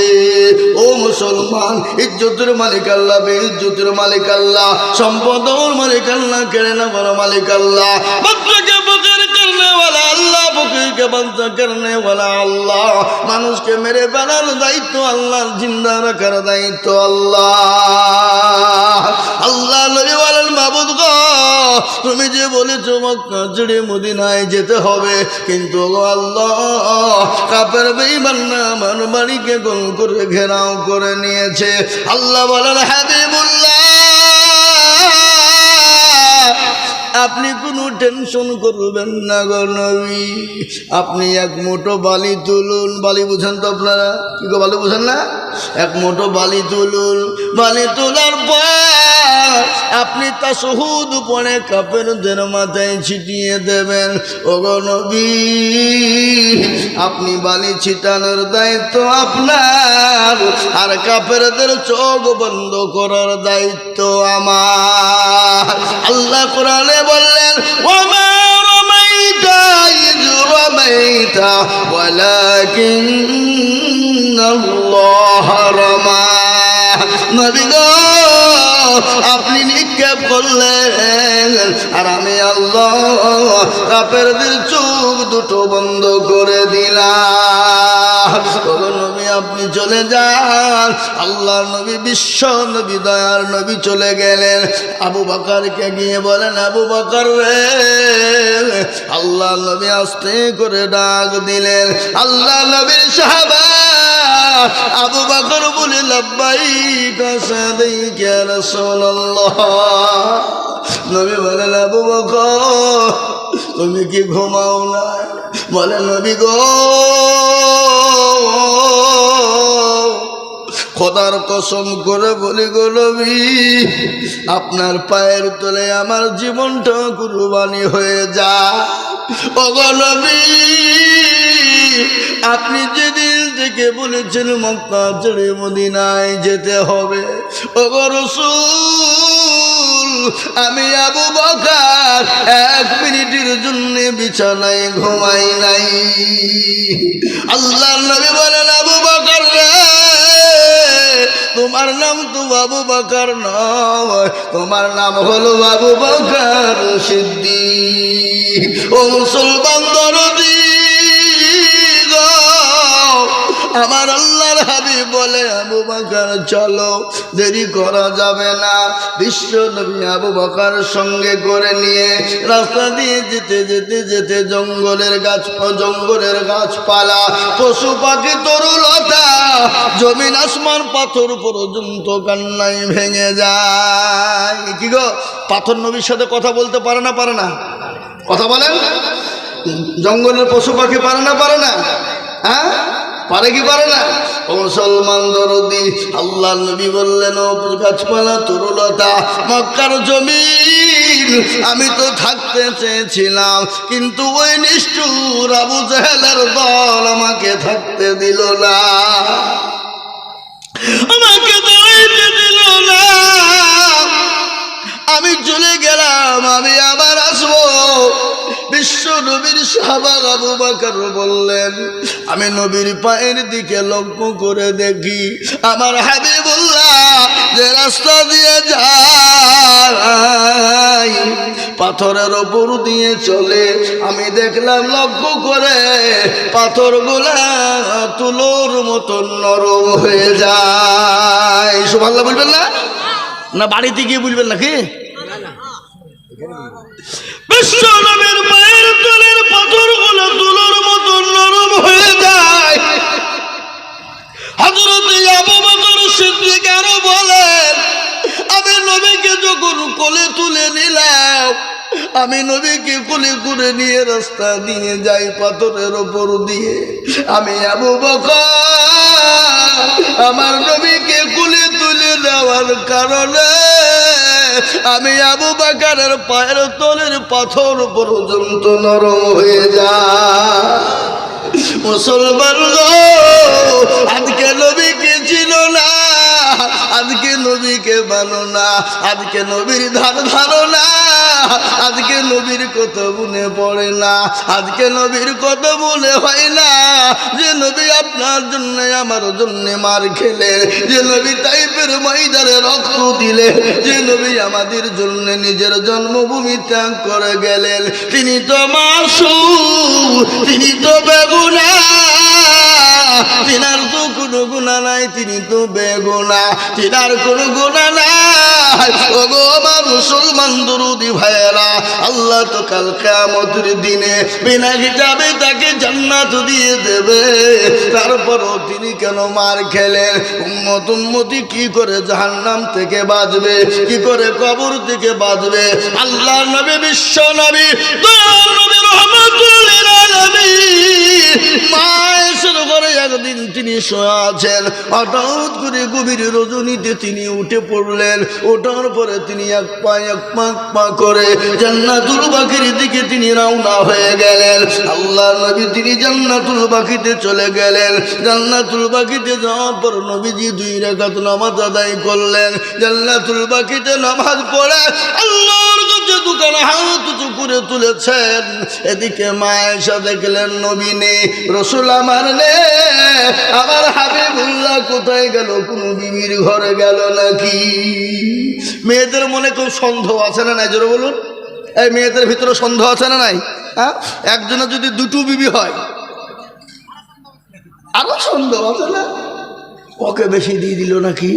ও মুসলমান, ইজ্জতের মালিক আল্লাহ, বেইজ্জতের মালিক আল্লাহ, সম্পদের মালিক আল্লাহ, কেড়ে নেওয়ার মালিক আল্লাহ, বাচ্চাকে ফকির করনে ওয়ালা আল্লাহ, ফকিরকে বাচ্চা করনে ওয়ালা আল্লাহ, মানুষকে মেরে ফেলার দায়িত্ব আল্লাহর, জিন্দা রাখার দায়িত্ব আল্লাহ। আল্লাহ নবী বলেন, মাবুদ গো, তুমি যে বলেছো মক্কা ছেড়ে মদিনায় যেতে হবে, কিন্তু গো আল্লাহ, কাফের বেঈমানরা আমার বাড়িকে গোল করে ঘেরাও করে নিয়েছে। আল্লাহ বলেন, হাবিবুল্লাহ, আপনি কোনো টেনশন করবেন না গো নবী, আপনি এক মুঠো বালি তুলুন। বালি বুঝেন তো আপনারা? কি গো, বালি বুঝেন না? এক মুঠো বালি তুলুন, বালি তোলার পর আপনি তাশহুদ পড়ে কাফেরদের মাথায় ছিটিয়ে দেবেন। ও গো নবী, আপনি বালি ছিটানোর দায়িত্ব আপনার, আর কাফেরদের চোখ বন্ধ করার দায়িত্ব আমার। আল্লাহ কোরআনে বললেন, ওয়ামা রামাইতা ইয রামাইতা ওয়ালাকিন্নাল্লাহ রামা। নবী গো, আপনি নিক্ষেপ করলেন, আর আমি আল্লাহ কাফেরদের চোখ দুটো বন্ধ করে দিলাম। নবী আপনি চলে যান। আল্লাহ নবী, বিশ্ব নবী, দয়ার নবী চলে গেলেন। আবু বকরকে গিয়ে বলেন, আবু বকর রে, আল্লাহ নবী আস্তে করে ডাক দিলেন। আল্লাহ নবীর সাহাবা আবু বকর বলে, লাব্বাইক সাদাইক ইয়া রাসূলুল্লাহ। নবী বলেন, আবু বকর তুমি কি ঘুমাও না? বলে, নবী গো, খোদার কসম করে বলি গো নবী, আপনার পায়ের তলে আমার জীবনটা কুরবানি হয়ে যায়। ও গো নবী, আপনি যেদিন থেকে বলেছেন মক্কা ছেড়ে মদিনায় যেতে হবে, ও গো রাসূল, আমি আবু বকর 1 মিনিটের জন্য বিছানায় ঘুমাই নাই। আল্লাহর নবী বলেন, আবু বকর রে, তোমার নাম তো আবু বকর নয়, তোমার নাম হলো আবু বকর সিদ্দিক। ও মুসলমান দরদি গো, আমার আল্লাহর হাবিব বলে, আবু বকর চলো, দেরি করা যাবে না। বিশ্ব নবী আবু বকর সঙ্গে করে নিয়ে রাস্তা দিয়ে যেতে যেতে যেতে জঙ্গলের গাছপালা, পশু পাখি, তরুলতা, জমিন আসমান পাথর পর্যন্ত কান্নায় ভেঙে যায়। কি গো, পাথর নবীর সাথে কথা বলতে পারে না? পারে না? কথা বলেন। জঙ্গলের পশু পাখি পারে না? পারে না? হ্যাঁ, পারে কি পারে না? ও মুসলমান দরদি, আল্লাহ নবী বললেন, ও গাছপালা তরুলতা, মক্কার জমিন আমি তো থাকতে চেয়েছিলাম, কিন্তু ওই নিষ্ঠুর আবু জেহেলের দল আমাকে থাকতে দিল না, আমাকে দাঁড়াইতে দিল না। আমি চলে গেলাম, আমি আবার আসবো। বিশ্ব নবীর সাহাবা আবু বকর বললেন, আমি নবীর পায়ের দিকে লক্ষ্য করে দেখি, আমার হাবিবুল্লাহ যে রাস্তা দিয়ে যায় পাথরের ওপর দিয়ে চলে, আমি দেখলাম লক্ষ্য করে পাথরগুলা তুলোর মতন নরম হয়ে যায়। সুবহানাল্লাহ বলবেন না? না বাড়িতে গিয়ে বলবেন নাকি? বিশ্ব নবীর পায়ের তলের পাথরগুলো তুলোর মতো নরম হয়ে যায়। হযরত আবু বকর সিদ্দিক আরো বলেন, আমি নবীকে যখন কোলে তুলে নিলাম, আমি নবীকে কোলে করে নিয়ে রাস্তা দিয়ে যাই পাথরের ওপর দিয়ে, আমি আবু বকর আমার নবীকে কোলে তুলে নেওয়ার কারণে আমি আবু বকরের পায়ের তলের পাথর পর্যন্ত নরম হয়ে যায়। মুসলমান গো, আজকে নবীকে ছিল না, আজকে নবীকে মানো না, আজকে নবীর ধারণা, আজকে নবীর কথা মনে পড়ে না, আজকে নবীর কথা মনে হয় না যে নবী আপনার জন্য আমার জন্য মার খেলেন, যে নবী তাইফের ময়দানে রক্ত দিলেন, যে নবী আমাদের জন্য নিজের জন্মভূমি ত্যাগ করে গেলেন। তিনি তো মাসুম, তিনি তো বেগুনা, তিনার তো কোনো গুনাহ নাই, তিনি তো বেগুনা, তিনার কোনো গুনাহ নাই। ওগো আমার মুসলমান দরুদি ভাইয়েরা, আল্লাহ তো কাল কিয়ামতের দিনে বিনা হিসাবে তাকে জান্নাত দিয়ে দেবে, তারপরও তিনি কেন মার খেলেন? উম্মতি কি করে জাহান্নাম থেকে বাঁচবে, কি করে কবর থেকে বাঁচবে? আল্লাহ নবী, বিশ্ব নবী, দয়ার নবী, রহমাতুল লিল আলামিন মায়ের ঘরে একদিন তিনি শোয়া আছেন, হঠাৎ করে গভীর রজনীতে তিনি উঠে পড়লেন। ওঠার পরে তিনি এক পা করে জান্নাতুল বাকির দিকে তিনি রওনা হয়ে গেলেন। আল্লাহ নবী তিনি জান্নাতুল বাকিতে চলে গেলেন। জান্নাতুল বাকিতে যাওয়ার পর নবীজি 2 রাকাত নামাজ আদায় করলেন। জান্নাতুল বাকিতে নামাজ পড়ে আল্লাহর কাছে দুখানা হাত উঁচু করে তুলেছেন। এদিকে মা আয়েশা দেখলেন নবী নেই, রসুল আমার নেই, আমার হাবিবুল্লাহ কোথায় গেল? কোনো বিবির ঘরে গেল নাকি? মেয়েদের মনে খুব সন্দেহ আছে না নাই? জোরে বলুন, এই মেয়েদের ভিতরে সন্দেহ আছে না নাই? হ্যাঁ, একজনের যদি 2টো বিবি হয় আরো সন্দেহ আছে না? ওকে বেশি দিয়ে দিল নাকি?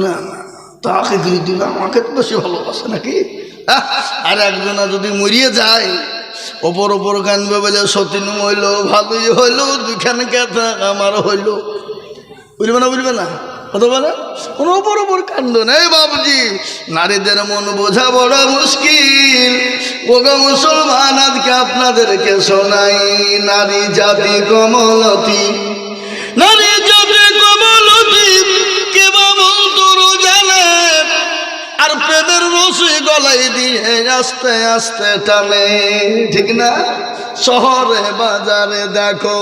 না না, তাকে দিয়ে দিল, আমাকে তো বেশি ভালোবাসে নাকি? আর একজনা যদি মরিয়ে যায় ওপর কানবে বলে, সতীন হইল, ভালোই হইল, 2খান কথা আমার হইল। বুঝবে না? বুঝবে না? কত বলে কোনো ওপর কাণ্ড নেই বাবুজি। নারীদের মন বোঝা বড় মুশকিল। ওগো মুসলমান, আজকে আপনাদেরকে শোনাই নারী জাতি কমলতি, নারী জাতি কমলতি, কে বাবুল তোর জানে, আর প্রেমের রশি গলায় দিয়ে আস্তে আস্তে টানে, ঠিক না? শহরে বাজারে দেখো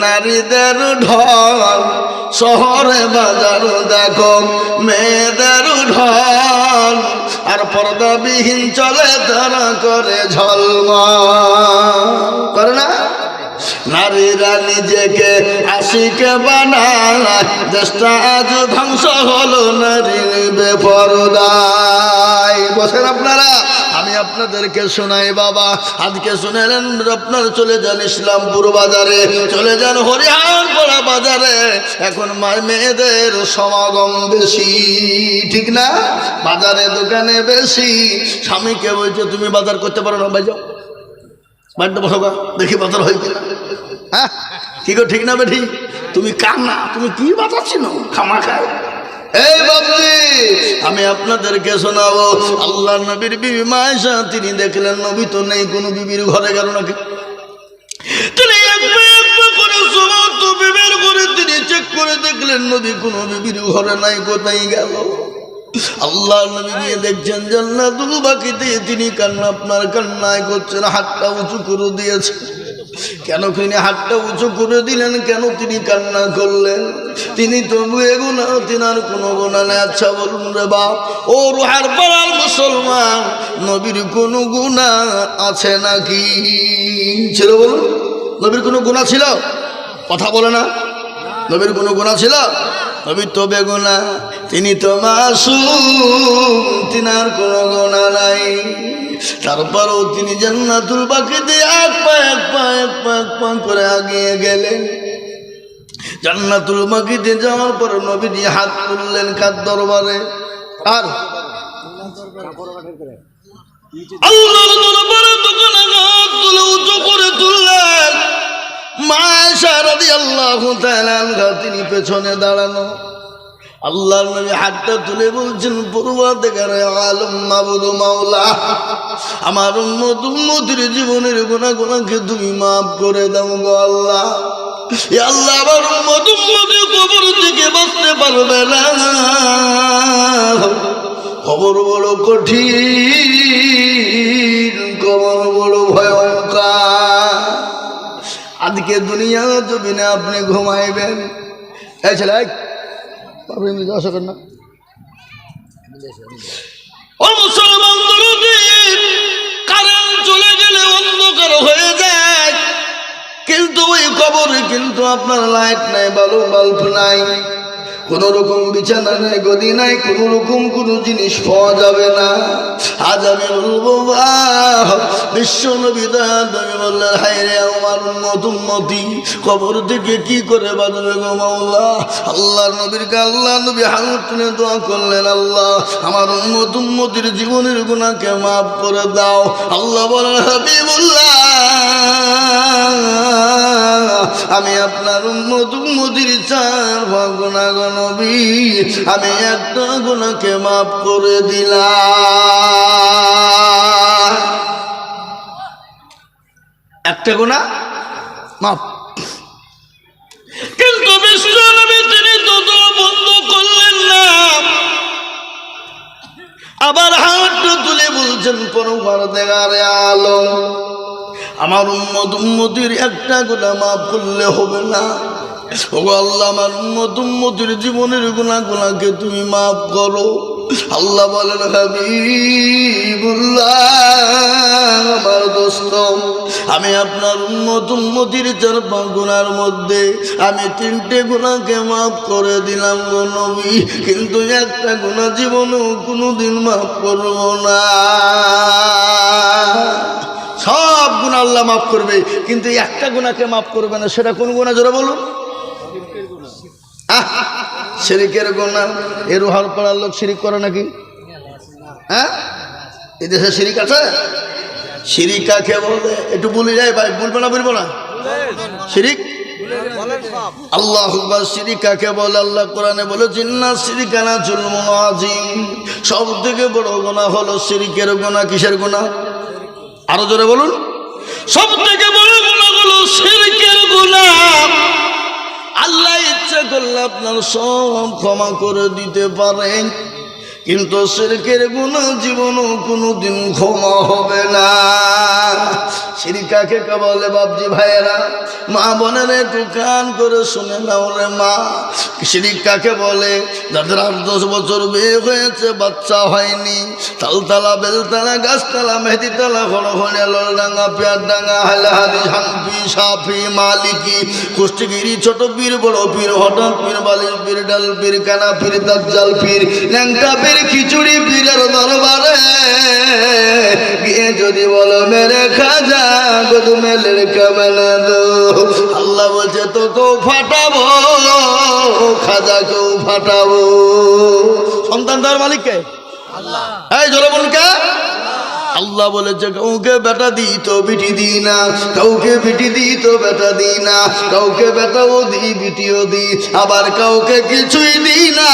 নারীদের ঢল, শহরে বাজারে দেখো মেয়েদের ঢল, আর পর্দাবিহীন চলে তারা করে ঝলমল, করে না? নারীরা নিজেকে আশিকে বানায়, দেশটা আজ ধ্বংস হলো নারীর বেপরদায়। বসেন আপনারা, আমি আপনাদেরকে শোনাই বাবা। আজকে শুনেলেন, আপনার চলে যান ইসলামপুর বাজারে, চলে যান হরিহারপাড়া বাজারে, এখন মেয়েদের সমাগম বেশি, ঠিক না? বাজারে দোকানে বেশি। স্বামীকে বলছে তুমি বাজার করতে পারো না, ভাই যাও বাড়িতে বসো, দেখি বাজার হয় কিনা। হ্যাঁ, কি গো, ঠিক না বেঠি? তুমি কান্না, তুমি কি বাজাচ্ছিল খামা খায়? এই বাবুজি, আমি আপনাদেরকে শোনাবো আল্লাহ নবীর বিবি মা আয়েশা, তিনি দেখলেন নবী তো নেই, কোনো বিবির ঘরে গেল নাকি? তিনি এক করে সমস্ত বিবির ঘরে তিনি চেক করে দেখলেন নবী কোনো বিবির ঘরে নাই, কোথায় গেল? আল্লাহ নবী গিয়ে দেখছেন জান্নাতুল বাকিতে তিনি কান্না, আপনার কান্নায় করছেন, হাতটা উঁচু করে দিয়েছে। কেন তিনি হাতটা উঁচু করে দিলেন? কেন তিনি কান্না করলেন? তিনি তো গুণা, তিনার কোনো গুণা নেই। আচ্ছা বলুন রে বাপ, ও রুহার পাড়ার মুসলমান, নবীর কোনো গুণা আছে নাকি? ছিল? বলুন, নবীর কোনো গুণা ছিল? কথা বলে না। নবীর কোনো গুণা ছিল? নবী তো বেগুনা, তিনি তো মাসুম, তিনার কোনো গুণা নাই। তারপরও তিনি জান্নাতুল বাকিতে এক পা করে আগিয়ে গেলেন। জান্নাতুল বাকিতে যাওয়ার পর নবীজি হাত তুললেন কার দরবারে? আর আল্লাহর দরবারে দোকানে হাত তুলে উঁচু করে তুললেন। মা আয়েশা রাদিয়াল্লাহু তাআলা আনহা তিনি পেছনে দাঁড়ানো। আল্লাহর নবী হাতটা তুলে বলছেন, পরওয়ারদিগারে আলম, মাবুদ মাওলা, আমার উম্মতের জীবনের গুনাহকে তুমি মাফ করে দাও গো আল্লাহ। ইয়া আল্লাহ, আমার উম্মত কবর থেকে বাঁচতে পারবে না, কবর বড় কঠিন, কবর বড় ভয়ঙ্কর। আজকে দুনিয়া জমিনে আপনি ঘুমাইবেন, এই ছেলে না ও মুসলমান, কারেন্ট চলে গেলে অন্ধকার হয়ে যায়, কিন্তু ওই কবরে কিন্তু আপনার লাইট নাই, বাল্ব নাই, কোন রকম বিছানা নাই, গদি নাই, কোন রকম কোনো জিনিস পাওয়া যাবে না। আজ আমি বলবো বিশ্ব নবী আমি বললেন, হায় রে আমার উম্মতি, কবর থেকে কি করে বাঁচবে গো মাওলা? আল্লাহর নবীরকে আল্লাহ নবী হাত তুলে দোয়া করলেন, আল্লাহ আমার উম্মতির জীবনের গুনাহকে মাফ করে দাও। আল্লাহ বলেন, হাবিবুল্লাহ, আমি আপনার উম্মতির 4 ভাগ গুনাহ নবী, আমি একটা গুনাহকে মাফ করে দিলাম। একটা গুনাহ মাফ। কিন্তু বিশ্ব নবী তিনি তো দোয়া বন্ধ করলেন না, আবার হাতটা তুলে বলছেন, পরওয়ারদিগারে আলম, আমার উম্মতির একটা গুনাহ মাফ করলে হবে না। ও আল্লাহ, আমার উম্মতির জীবনের গুনাহকে তুমি মাফ করো। আল্লাহ বলেন, হাবিবুল্লাহ, আমার দোস্ত, আমি আপনার উম্মতির 4 গুনার মধ্যে আমি 3টে গুনাহকে মাফ করে দিলাম গো নবী, কিন্তু একটা গুনাহ জীবনেও কোনোদিন মাফ করব না। সব গুনাহ আল্লাহ মাফ করবে, কিন্তু একটা গুনাহকে মাফ করবে না। সেটা কোন গুনাহ জোরে বলুন? শিরকের গুনাহ। এ রোহার পাড়ার লোক শিরিক করে নাকি? হ্যাঁ, এই দেশে শিরিক আছে? শিরিক কাকে বলে একটু বলি যায় ভাই, বলবো না? শিরিক আল্লাহু আকবার। শিরিক কাকে বলে? আল্লাহ কোরআনে বলেছেন, ইন্না শিরকা লাযুলমুন আযীম, সব থেকে বড় গুনাহ হলো শিরিকের গুনাহ। কিসের গুনাহ? আরো জোরে বলুন। সব থেকে বড় গুনাহ হলো শিরকের গুনাহ। আল্লাহ ইচ্ছা করলে আপনার সব ক্ষমা করে দিতে পারেন, কিন্তু শিরকের গুনাহ জীবনও কোনোদিন ক্ষমা হবে না। শিরক কাকে বলে? বাপজি ভাইয়েরা, মা বোনেরা একটু কান করে শুনে নাও রে মা। শিরক কাকে বলে? যাদের 8-10 বছর বিয়ে হয়েছে, বাচ্চা হয়নি, তালতলা, বেলতলা, গাছতলা, মেহেদিতলা, খড়খড়িয়া, ললডাঙ্গা, পেয়ারডাঙ্গা, হাইলাহাদি, হানফি, সাফি, মালিকি, কুষ্টিগিরি, ছোট পীর, বড় পীর, হঠাৎ পীর, বালির পীর, ডাল পীর, কানা পীর, দাজ্জাল পীর, ল্যাংটা পীর, খিচুড়ি পীরের দরবারে গিয়ে যদি বলো, মেরে খাজা গদুমেলের কামনা দো, আল্লাহ বলছে তোকেও ফাটাবো, খাজাকেও ফাটাবো। সন্তান তার মালিককে আল্লাহ। এই জোরে বলুন কে? আল্লাহ বলেছে, কাউকে বেটা দিই তো বিটি দিই না, কাউকে বিটি দিই তো বেটা দিই না, কাউকে বেটাও দিই বিটিও দিই, আবার কাউকে কিছুই দিই না।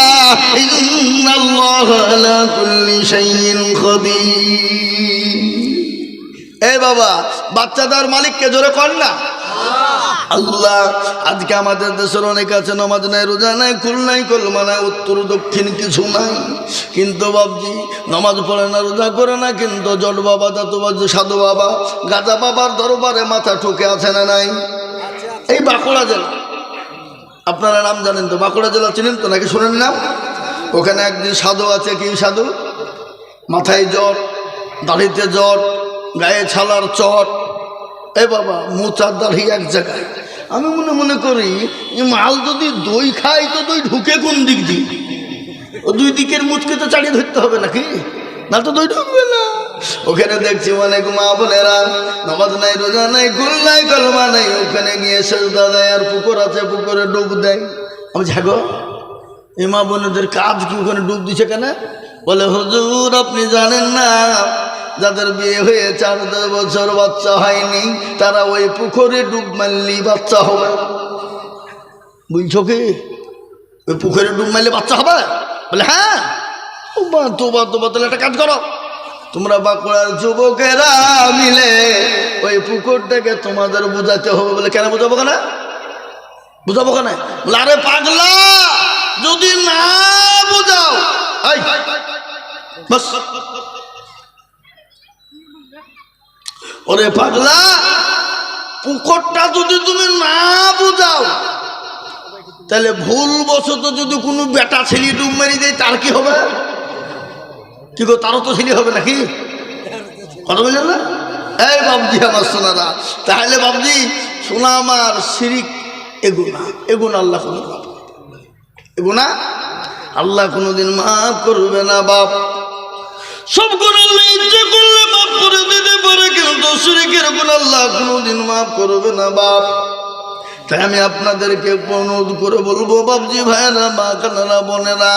ইন্নাল্লাহা আলা কুল্লি শাইইন কাদির। এই বাবা, বাচ্চাদার মালিককে জোরে কর না। আল্লাহ আজকে আমাদের দেশের অনেক আছে নামাজ নাই, রোজা নাই, কুল নাই, কলমা নাই, উত্তর দক্ষিণ কিছু নাই, কিন্তু বাবজি নামাজ পড়ে না, রোজা করে না, কিন্তু জট বাবা, দাতু বাবা, সাধু বাবা, গাজা বাবার দরবারে মাথা ঠুকে আছে না নাই? এই বাঁকুড়া জেলা, আপনারা নাম জানেন তো, বাঁকুড়া জেলা চিনেন তো নাকি শোনেন নাম? ওখানে একদিন সাধু আছে, কি সাধু? মাথায় জট, দাড়িতে জট, গায়ে ছালার চট, এ বাবা মোচার দাড়ি এক জায়গায়। আমি মনে মনে করি মাল যদি দই খাই তো দই ঢুকে কোন দিক দিয়ে? ও দুই দিকের মুচকে তো চাড়িয়ে ধরতে হবে নাকি, না তো দই ঢুকবে না। ওখানে দেখছি অনেক মা বোনেরা নামাজ নাই, রোজা নাই, কুল নাই, কলমা নাই, ওখানে গিয়ে সেজদা দেয়, আর পুকুর আছে পুকুরে ডুব দেয়। আমি ঝাগো এই মা বোনেদের কাজ কি ওখানে ডুব দিছে কেন? বলে হুজুর আপনি জানেন না, যাদের বিয়ে হয়ে 4 বছর বাচ্চা হয়নি তারা ওই পুকুরে ডুব মারলেই বাচ্চা হবে। বুঝছো কি? ওই পুকুরে ডুব মারলে বাচ্চা হবে? বলে হ্যাঁ। তোবা তাহলে একটা কাজ করো, তোমরা বাঁকুড়ার যুবকেরা মিলে ওই পুকুরটাকে তোমাদের বুঝাতে হবে। বলে কেন বুঝাবো কেন? বুঝাবো কেন? আরে পাগলা, যদি না বুঝাও বাস, ওরে পাগলা, পুকুরটা যদি তুমি না বুঝাও তাহলে ভুল বশত যদি কোনো বেটা ছেলে ডুব মেরে দেয় তার কি হবে? কি গো, তারও তো ছেলে হবে নাকি? কথা বললেন না? এই বাবজি আমার সোনারা, তাহলে বাবজি সোনা আমার শিরিক এগুনা আল্লাহ কোনো এগুনা আল্লাহ কোনোদিন মাফ করবে না। বাপ সব করে ইচ্ছে করলে মাফ করে দিতে পারে, কিন্তু শিরকের গুনাহ আল্লাহ কোনোদিন মাফ করবে না বাপ। তাই আমি আপনাদেরকে অনুরোধ করে বলবো বাবজি ভাইয়েরা, মা কানারা, বোনেরা,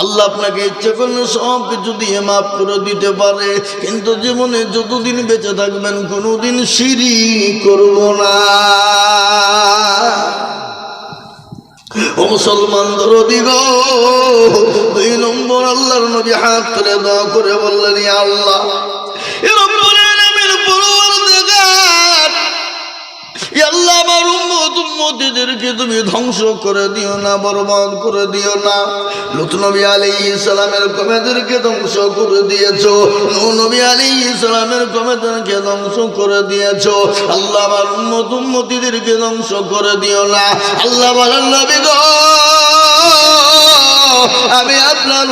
আল্লাহ আপনাকে ইচ্ছে করলে সব কিছু দিয়ে মাফ করে দিতে পারে, কিন্তু জীবনে যতদিন বেঁচে থাকবেন কোনোদিন শিরক করব না। ও মুসলমান দরদি গো, 2 নম্বর আল্লাহর নবী হাত তুলে দোয়া করে বললেন, ইয়া আল্লাহ, এ রব্বুল আলামিন পরওয়ারদিগার, ইয়া আল্লাহ আমার উম্মতদেরকে তুমি ধ্বংস করে দিও না, বরবাদ করে দিও না। লূত নবী আলাইহিস সালামের কওমদেরকে ধ্বংস করে দিয়েছো, নূহ নবী আলাইহিস সালামের কওমদেরকে ধ্বংস করে দিয়েছো। আল্লাহ আমার উম্মতদেরকে ধ্বংস করে দিও না। আল্লাহ বলেন, নবী গো, আমি আপনার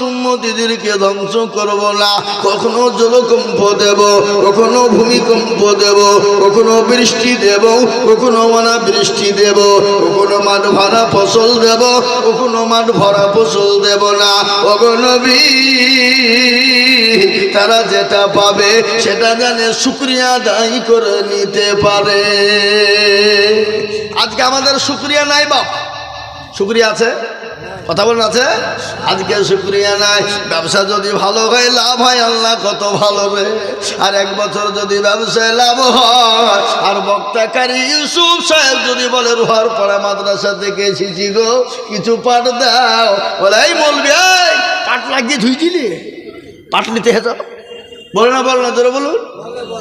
উম্মতদেরকে ধ্বংস করব না। কখনো জলকম্প দেব, কখনো ভূমিকম্প দেব, কখনো বৃষ্টি দেব, কখনো অনাবৃষ্টি দেব, কখনো মাঠ ভরা ফসল দেব, কখনো মাঠ ভরা ফসল দেব না। ওগো নবী, তারা যেটা পাবে সেটা জানে শুকরিয়া আদায় করে নিতে পারে। আজকে আমাদের শুকরিয়া নাই বাপ, শুকরিয়া আছে? কথা বলেন আছে? আজকে শুকরিয়া নাই। ব্যবসা যদি ভালো হয়, লাভ হয়, আল্লাহ কত ভালো রে। আর 1 বছর যদি ব্যবসায় লাভ হয়, আর বক্তাকারী ইউসুফ সাহেব যদি বলে রোহার পাড়া মাদ্রাসা থেকে এসেছি গো, কিছু পাট দাও, বলে এই মৌলবি, এই পাট লাগিয়ে ধুই দিলি, পাট নিতে হেঁচো, বলে না জোরে বলুন।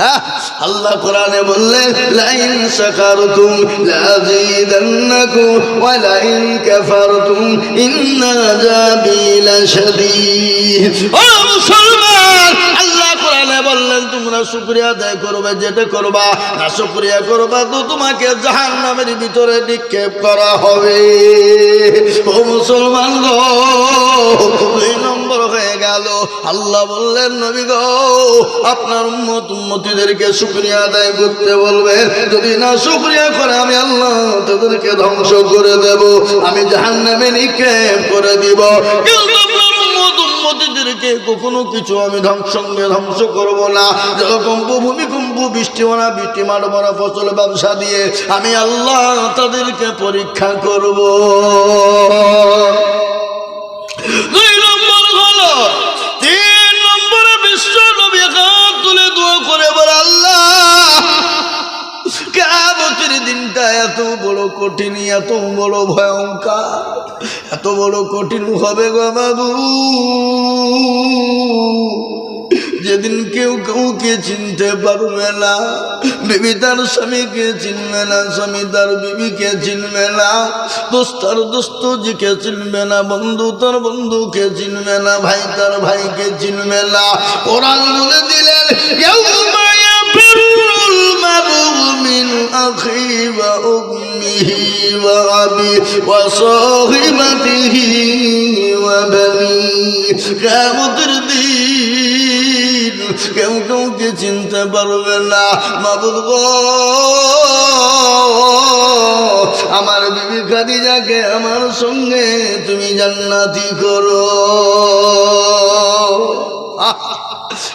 হ্যাঁ, আল্লাহ কোরআনে বললেন, লাইন শাকারতুম লাযীদান্নাকুম ওয়া লাইন কাফারতুম ইন্না আযাবী লাশাদীদ। ও মুসলমান, আল্লাহ কোরআনে বললেন তোমরা শুকরিয়া আদায় করবে, যেটা করবা না শুকরিয়া করবা তো তোমাকে জাহান্নামের ভিতরে নিক্ষেপ করা হবে। ও মুসলমান গো, 2 নম্বর হয়ে গেল। আল্লাহ বললেন, নবী গো, আপনার উম্মতদেরকে শুকরিয়া আদায় করতে বলবেন, যদি না শুকরিয়া করে আমি আল্লাহ তাদেরকে ধ্বংস করে দেব, আমি জাহান্নামে নিক্ষেপ করে দিব। কিন্তু আপনার উম্মতদেরকে কখনো কিছু আমি ধ্বংস করব না। জলকম্প, ভূমিকম্প, বৃষ্টি মারা বৃষ্টি, মাঠ ভরা ফসল, ব্যবসা দিয়ে আমি আল্লাহ তাদেরকে পরীক্ষা করব। 2 নম্বর হলো। 3 নম্বরে বিশ্ব নবী হাত তুলে দোয়া করে বলে, আল্লাহ কিয়ামতের দিনটা এত বড় কঠিন, এত বড় ভয়ঙ্কর, এত বড় কঠিন হবে গো বাবু, যেদিন কেউ কাউকে চিনতে পারবে না, বিবি তার স্বামীকে চিনবে না, স্বামী তার বিবিকে চিনবে না, দোস্ত তার দোস্তজিকে চিনবে না, বন্ধু তার বন্ধুকে চিনবে না, ভাই তার ভাইকে চিনবে না। কোরআন বলে দিলেন ইয়াউমা ইয়াফিরুল মারউ মিন আখি ওয়া উম্মিহি ওয়া আবি ওয়া সাহিবাতিহি ওয়া বানি। কিয়ামতের দিন কেউ কাউকে চিনতে পারবে না। মাবুদ গো, আমার বিবি খাদিজাকে আমার সঙ্গে তুমি জান্নাতি করো।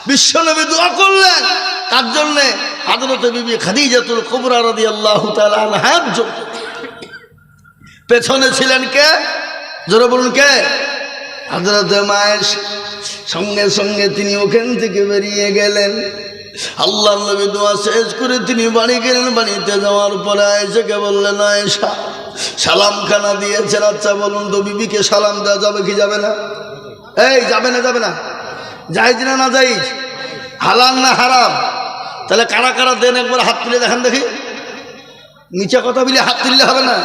বিশ্বনবী দোয়া করলেন তার জন্য, হযরত বিবি খাদিজাতুল কুবরা রাদিয়াল্লাহু তাআলা আনহার জন্য। পেছনে ছিলেন কে? জোরে বলুন কে? হযরত মায়ের সঙ্গে সঙ্গে তিনি ওখান থেকে বেরিয়ে গেলেন। আল্লাহর নবী দোয়া শেষ করে তিনি বাড়ি গেলেন। বাড়িতে যাওয়ার পরে আয়েশাকে বললেন, আয়েশা সালাম খানা দিয়েছেন, আচ্ছা বলুন তো বিবিকে সালাম দেওয়া যাবে কি যাবে না? এই যাবে না, যাবে না, জায়েজ না না জায়েজ, হালাল না হারাম? তাহলে কারা কারা দেন একবার হাত তুলে দেখেন দেখি। নিচে কথা বলে হাত তুললে হবে না।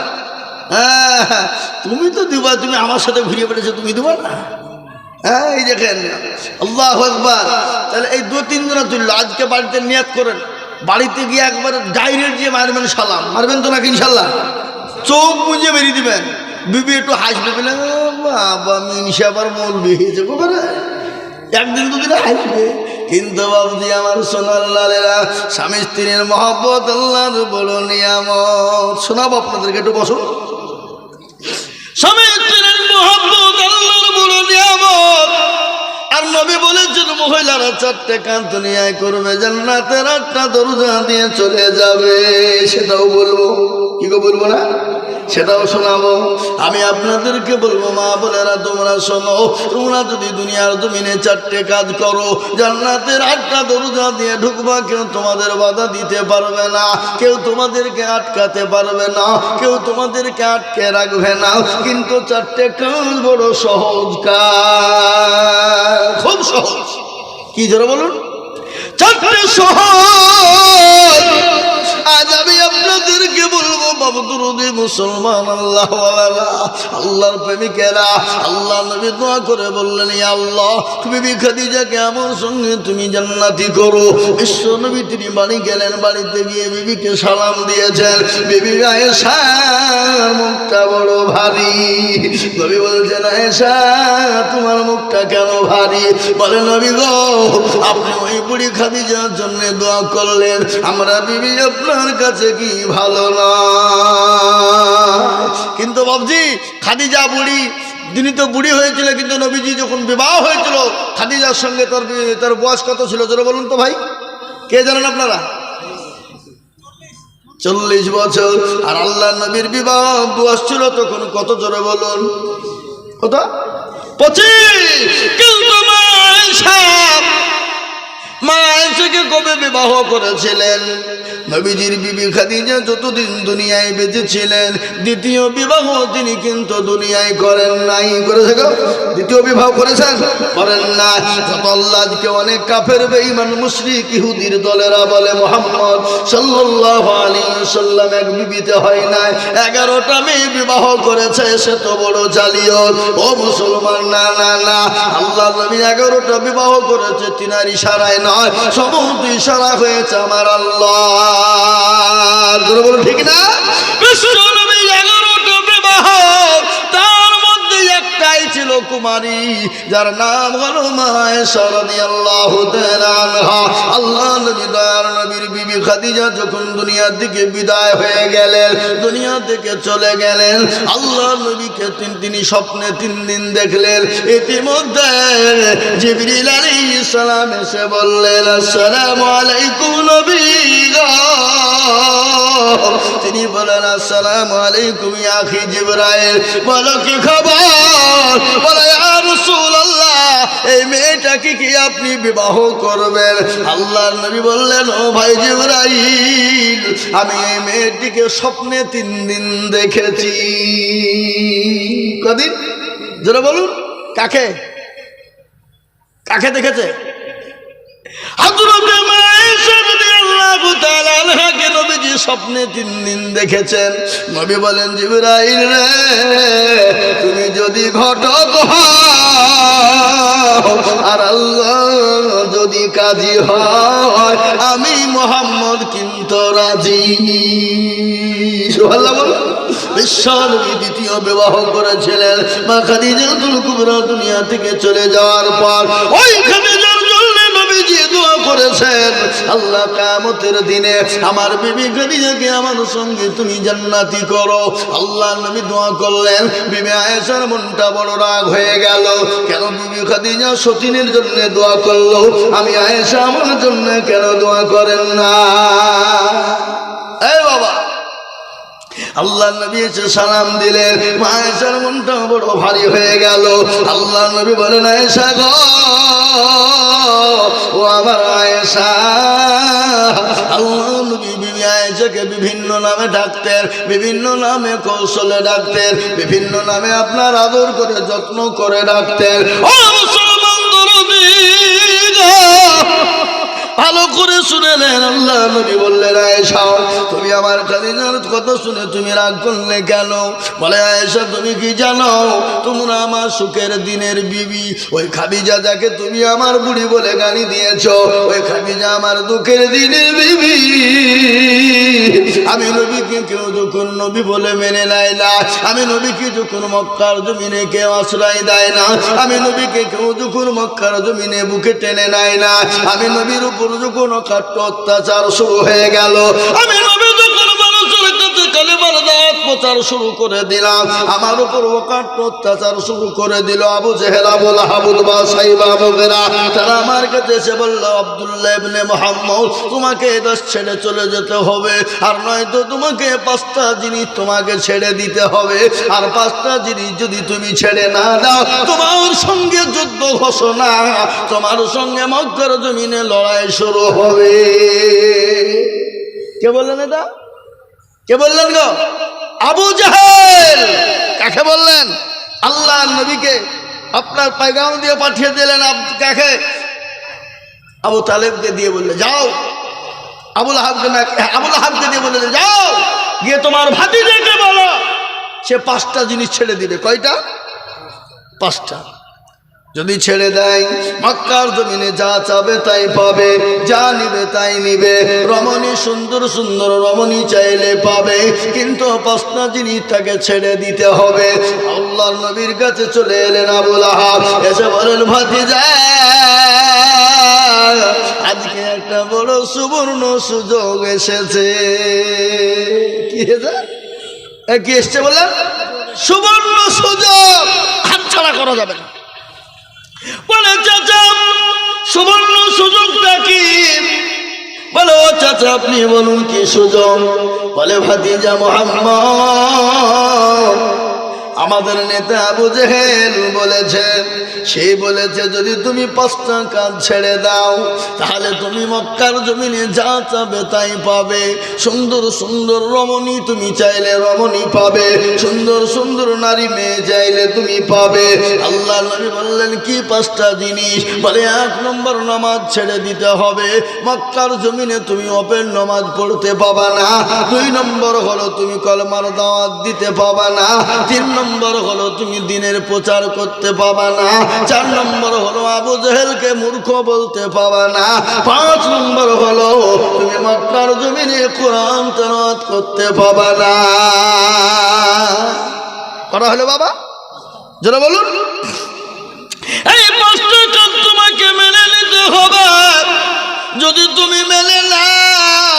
হ্যাঁ তুমি তো দিবা, তুমি আমার সাথে ঘুরিয়ে বেড়েছো, তুমি দিবা না? হ্যাঁ এই দেখেন, আল্লাহু আকবার। তাহলে এই 2-3 জন তুললো। আজকে বাড়িতে নিয়াত করেন, বাড়িতে গিয়ে একবার ডাইরেক্ট গিয়ে মারবেন সালাম। মারবেন তো নাকি ইনশাল্লাহ? চোখ মুজে বেরিয়ে দিবেন। বিবি একটু হাসবে, বলে বাবা মিনসা আবার মৌলবি হয়েছে গোবরে, একদিন দুদিন হাসবে। কিন্তু বাবুজি আমার সোনার লালেরা, স্বামী স্ত্রীর মহব্বত আল্লাহর বড় নিয়ামত। শোনাবো আপনাদেরকে, একটু বসো। স্বামী স্ত্রীর মহব্বত আল্লাহর বড় নিয়ামত। আর নবী বলেছেন মহিলারা 4টে কাজ দুনিয়ায় করবে, জান্নাতের 8টা দরজা দিয়ে চলে যাবে। সেটাও বলবো, কি গো বলবো না? সেটাও শোনাবো। আমি আপনাদেরকে বলবো, মা বোনেরা তোমরা শোনো, তোমরা যদি দুনিয়ার জমিনে 4টে কাজ করো, জান্নাতের 8টা দরজা দিয়ে ঢুকবা। কেউ তোমাদের বাধা দিতে পারবে না, কেউ তোমাদেরকে আটকাতে পারবে না, কেউ তোমাদেরকে আটকে রাখবে না। কিন্তু 4টে কাজ বড় সহজ কাজ, খুব সহজ। কি জোরে বলুন? 4টে সহজ। আজ আমি আপনাদেরকে বলবো, বাবদুরুদি মুসলমান আল্লাহওয়ালারা, আল্লাহর প্রেমিকেরা, আল্লাহ নবী দোয়া করে বললেন, ইয়া আল্লাহ বিবি খাদিজাকে আমার সঙ্গে তুমি জান্নাতি করো। বিশ্ব নবী তিনি বাড়ি গেলেন। বাড়িতে গিয়ে বিবিকে সালাম দিয়েছেন। বিবি আয়েশার মুখটা বড় ভারী। নবী বলছেন, আয়েশা তোমার মুখটা কেন ভারী? বলে, নবী গো আপনি ওই বুড়ি খাদিজার জন্য দোয়া করলেন, আমরা বিবি আপনার কাছে কি ভালো না? কিন্তু বাবজি খাদিজা বুড়ি, তিনি তো বুড়ি হয়েছিল, কিন্তু নবীজি যখন বিবাহ হয়েছিল খাদিজার সঙ্গে তার বয়স কত ছিল জোরে বলুন তো ভাই, কে জানেন আপনারা? 40 বছর। আর আল্লাহ নবীর বিবাহ বয়স ছিল তখন কত জোরে বলুন? কত? 25। কিন্তু মা আয়েশাকে কবে বিবাহ করেছিলেন? নবীজির বিবি খাদিজা যতদিন দুনিয়ায় বেঁচে ছিলেন, দ্বিতীয় বিবাহ তিনি কিন্তু দুনিয়ায় করেন নাই। করেছে গো? দ্বিতীয় বিবাহ করেছেন? করেন না। যত আল্লাহকে অনেক কাফের বেঈমান মুশরিক ইহুদির দলেরা বলে মুহাম্মদ সাল্লাল্লাহু আলাইহি ওয়াসাল্লাম এক বিবিতে হয় নাই, 11টা মেয়ে বিবাহ করেছে, সে তো বড় জালিয়াত। ও মুসলমান, না না না, আল্লাহ নবী 11টা বিবাহ করেছে, তিনার ইশারায় নয়, সমস্ত ইশারা হয়েছে আমার আল্লাহ। ঠিক না? বিশ্ব নবী 11টা বিবাহ, তার মধ্যে একটাই ছিল কুমারী, যার নাম হলো মা আয়েশা রাদিয়াল্লাহু তাআলা আনহা। আল্লাহ নবী দয়ার নবীর বিবি খাদিজা যখন দুনিয়া থেকে বিদায় হয়ে গেলেন, দুনিয়া থেকে চলে গেলেন, আল্লাহ নবীকে তিনি স্বপ্নে 3 দিন দেখলেন। ইতিমধ্যে জিবরিল আলাইহিস সালাম এসে বললেন, আসসালামু আলাইকুম নবী গো। তিনি বলেন, আসসালামু আলাইকুম ইয়া আখি জিবরাইল। বলো কি খবর? বলে, ইয়া রাসূলুল্লাহ এই মেয়েটাকে কি আপনি বিবাহ করবেন? আল্লাহর নবী বললেন, ও ভাই জিবরাইল, আমি এই মেয়েটিকে স্বপ্নে 3 দিন দেখেছি। কদিন? যারা বলুন, কাকে কাকে দেখেছে? হযরত আয়েশা রাদিয়াল্লাহু তাআলা আনহাকে নবীজি স্বপ্নে 3 দিন দেখেছেন। নবী বলেন, জিবরাইল রে, তুমি যদি ঘটক হও আর আল্লাহ যদি কাজী হয়, আমি মুহাম্মদ কিন্তু রাজি। সুবহানাল্লাহ বলো। বিশ্বনবী দ্বিতীয় বিবাহ করেছিলেন। মা খাদিজাতুল কুবরা দুনিয়া থেকে চলে যাওয়ার পর ওই খাদিজার জন্য নবীজি দোয়া করেছেন, আল্লাহ কিয়ামতের দিনে আমার বিবি খাদিজাকে আমার সঙ্গে তুমি জান্নাতি করো। আল্লাহ নবী দোয়া করলেন। বিবি আয়েশার মনটা বড় রাগ হয়ে গেল। কেন বিবি খাদিজা সতীনের জন্য দোয়া করলো, আমি আয়েশা আমার জন্য কেন দোয়া করেন না? এই বাবা, আল্লাহ নবী এসে সালাম দিলেন। আয়েশার মনটা বড় ভারী হয়ে গেল। আল্লাহ নবী বলেন, আয়েশা গো, ও আমার আয়েশা। আল্লাহ নবী বিবি আয়েশাকে বিভিন্ন নামে ডাকতেন, বিভিন্ন নামে কৌশলে ডাকতেন, বিভিন্ন নামে আপনার আদর করে যত্ন করে ডাকতেন। ও মুসলমান দরদি গো, ভালো করে শুনে নেন। আল্লাহ নবী বললেন, আয়েশা তুমি আমার খাদিজার কথা শুনে তুমি রাগ করলে কেন? বলে, আয়েশা তুমি কি জানো, তোমরা আমার সুখের দিনের বিবি। ওই খাদিজা যাকে তুমি আমার বুড়ি বলে গালি দিয়েছো, ওই খাদিজা আমার দুঃখের দিনের বিবি। আমি নবীকে কেউ যখন নবী বলে মেনে নেয় না, আমি নবীকে যখন মক্কার জমিনে কেউ আশ্রয় দেয় না, আমি নবীকে কেউ যখন মক্কার জমিনে বুকে টেনে নেয় না, আমি নবীর উপর যখন অকাট্য অত্যাচার শুরু হয়ে গেল, আমি নবী যখন মানুষের কাছে কালেমার দাওয়াত প্রচার শুরু করে দিলাম, আমার উপর অকাট্য অত্যাচার শুরু করে দিল আবু জেহেল, আবু লাহাব, উতবা, সাইবা, মুগীরা। তারা আমার কাছে এসে বলল, আব্দুল্লাহ ইবনে মুহাম্মদ, তোমাকে এই দেশ ছেড়ে চলে যেতে হবে, আর নয়তো তোমাকে 5টা জিনিস তোমাকে ছেড়ে দিতে হবে, আর 5টা জিনিস যদি তুমি ছেড়ে না দাও, তোমার সঙ্গে যুদ্ধ ঘোষণা, তোমার সঙ্গে মক্কার জমিনে লড়াই শুরু হবে। কে বললেন এটা? কে বললেন গো? আবু জাহেল। কাকে বললেন? আল্লাহ নবীকে আপনার পায়গাম দিয়ে পাঠিয়ে দিলেন। কাকে? আবু তালেবকে দিয়ে বললে যাও। আবু লাহাবকে না, আবু লাহাবকে দিয়ে বললে যাও, গিয়ে তোমার ভাতিজাকে বলো সে 5টা জিনিস ছেড়ে দিবে। কয়টা? 5টা। যদি ছেড়ে দেয়, মক্কার জমিনে যা চাবে তাই পাবে, যা নিবে তাই নিবে, রমণী সুন্দর সুন্দর রমণী চাইলে পাবে, কিন্তু 5টা জিনিস তাকে ছেড়ে দিতে হবে। আল্লাহর নবীর কাছে চলে এলেন আবু লাহাব, এসে বলেন, ভাতিজা আজকে একটা বড় সুবর্ণ সুযোগ এসেছে। কি কি এসছে বলেন? সুবর্ণ সুযোগ, হাতছাড়া করা যাবে না। বলে, চাচা সুবর্ণ সুযোগটা কি? বলে, ও চাচা আপনি বলুন কি সুযোগ? বলে, ভাতিজা মুহাম্মদ, আমাদের নেতা আবু জেহেল বলেছে, সেই বলেছে যদি তুমি 5টা কাজ ছেড়ে দাও, তাহলে তুমি মক্কার জমিনে যা চাবে তাই পাবে। সুন্দর সুন্দর রমণী তুমি চাইলে রমণী পাবে, সুন্দর সুন্দর নারী মেয়ে চাইলে তুমি পাবে। আল্লাহ নবী বললেন, কি 5টা জিনিস? বলে, 1 নম্বর নামাজ ছেড়ে দিতে হবে, মক্কার জমিনে তুমি ওপেন নামাজ পড়তে পাবা না। 2 নম্বর হলো তুমি কলমার দাওয়াত দিতে পাবা না। 3 নম্বর হলো তুমি দ্বীনের প্রচার করতে পাবা না। 4 নম্বর হলো আবু জেহেলকে মূর্খ বলতে পাবা না। 5 নম্বর হলো তুমি মক্কার জমিনে কোরআন তেলাওয়াত করতে পাবা না। করা হলো বাবা? যারা বলুন, এই 5টা কাজ তোমাকে মেনে নিতে হবে। যদি তুমি মেনে নাও,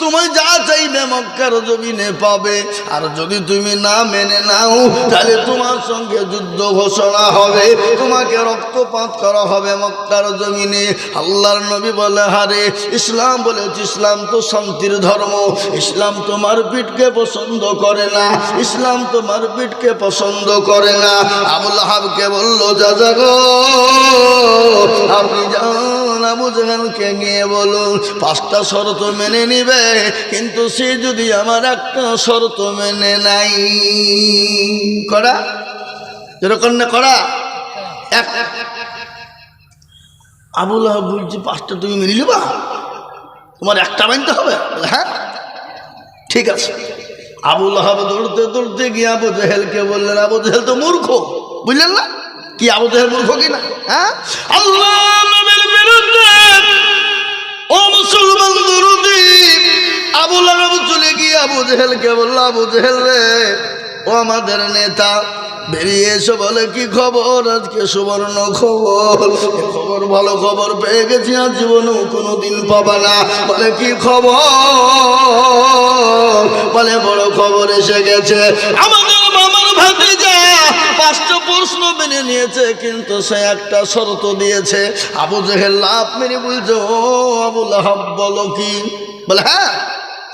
তুমি যা চাইবে মক্কার জমিনে পাবে, আর যদি তুমি না মেনে নাও, তাহলে তোমার সঙ্গে যুদ্ধ ঘোষণা হবে, তোমাকে রক্তপাত করা হবে মক্কার জমিনে। আল্লাহর নবী বলে, হারে ইসলাম বলেছে, ইসলাম তো শান্তির ধর্ম, ইসলাম তো মারপিটকে পছন্দ করে না, ইসলাম তো মারপিটকে পছন্দ করে না। আবু লাহাবকে বললো, যা গো, আপনি যান আবু জেহেলকে গিয়ে বলুন 5টা শর্ত মেনে নিবে, কিন্তু সে যদি আমার একটা শর্ত মেনে নাই। করা যেরকম না করা, আবুল আহাব বলছে 5টা তুমি মেনে নিবা, তোমার একটা মানতে হবে। বলে হ্যাঁ ঠিক আছে। আবুল আহাব দৌড়তে দৌড়তে গিয়ে আবু জেহেলকে বললেন, আবু জেহেল তো মূর্খ, বুঝলেন না? কি আবু জেহেল মূর্খ কিনা? হ্যাঁ, আল্লাহ নবীর বিরুদ্ধে ও মুসলমান দরুদি আবুল আহাব চলে গিয়ে আবু জেহেলকে বলল, আবু জেহেল রে, ও আমাদের নেতা, বেরিয়ে এসো, বলে কি খবর? আজকে সুবর্ণ খবর, খবর ভালো খবর পেয়ে গেছি, আর জীবনেও কোনোদিন পাবা না। বলে কি খবর? বলে বড় খবর এসে গেছে, আমাদের মামার ভাতিজা 5টা প্রশ্ন মেনে নিয়েছে, কিন্তু সে একটা শর্ত দিয়েছে। আবু জেহেল লাফ মেরে বলছে, ও আবুল আহাব বলো কি? বলে হ্যাঁ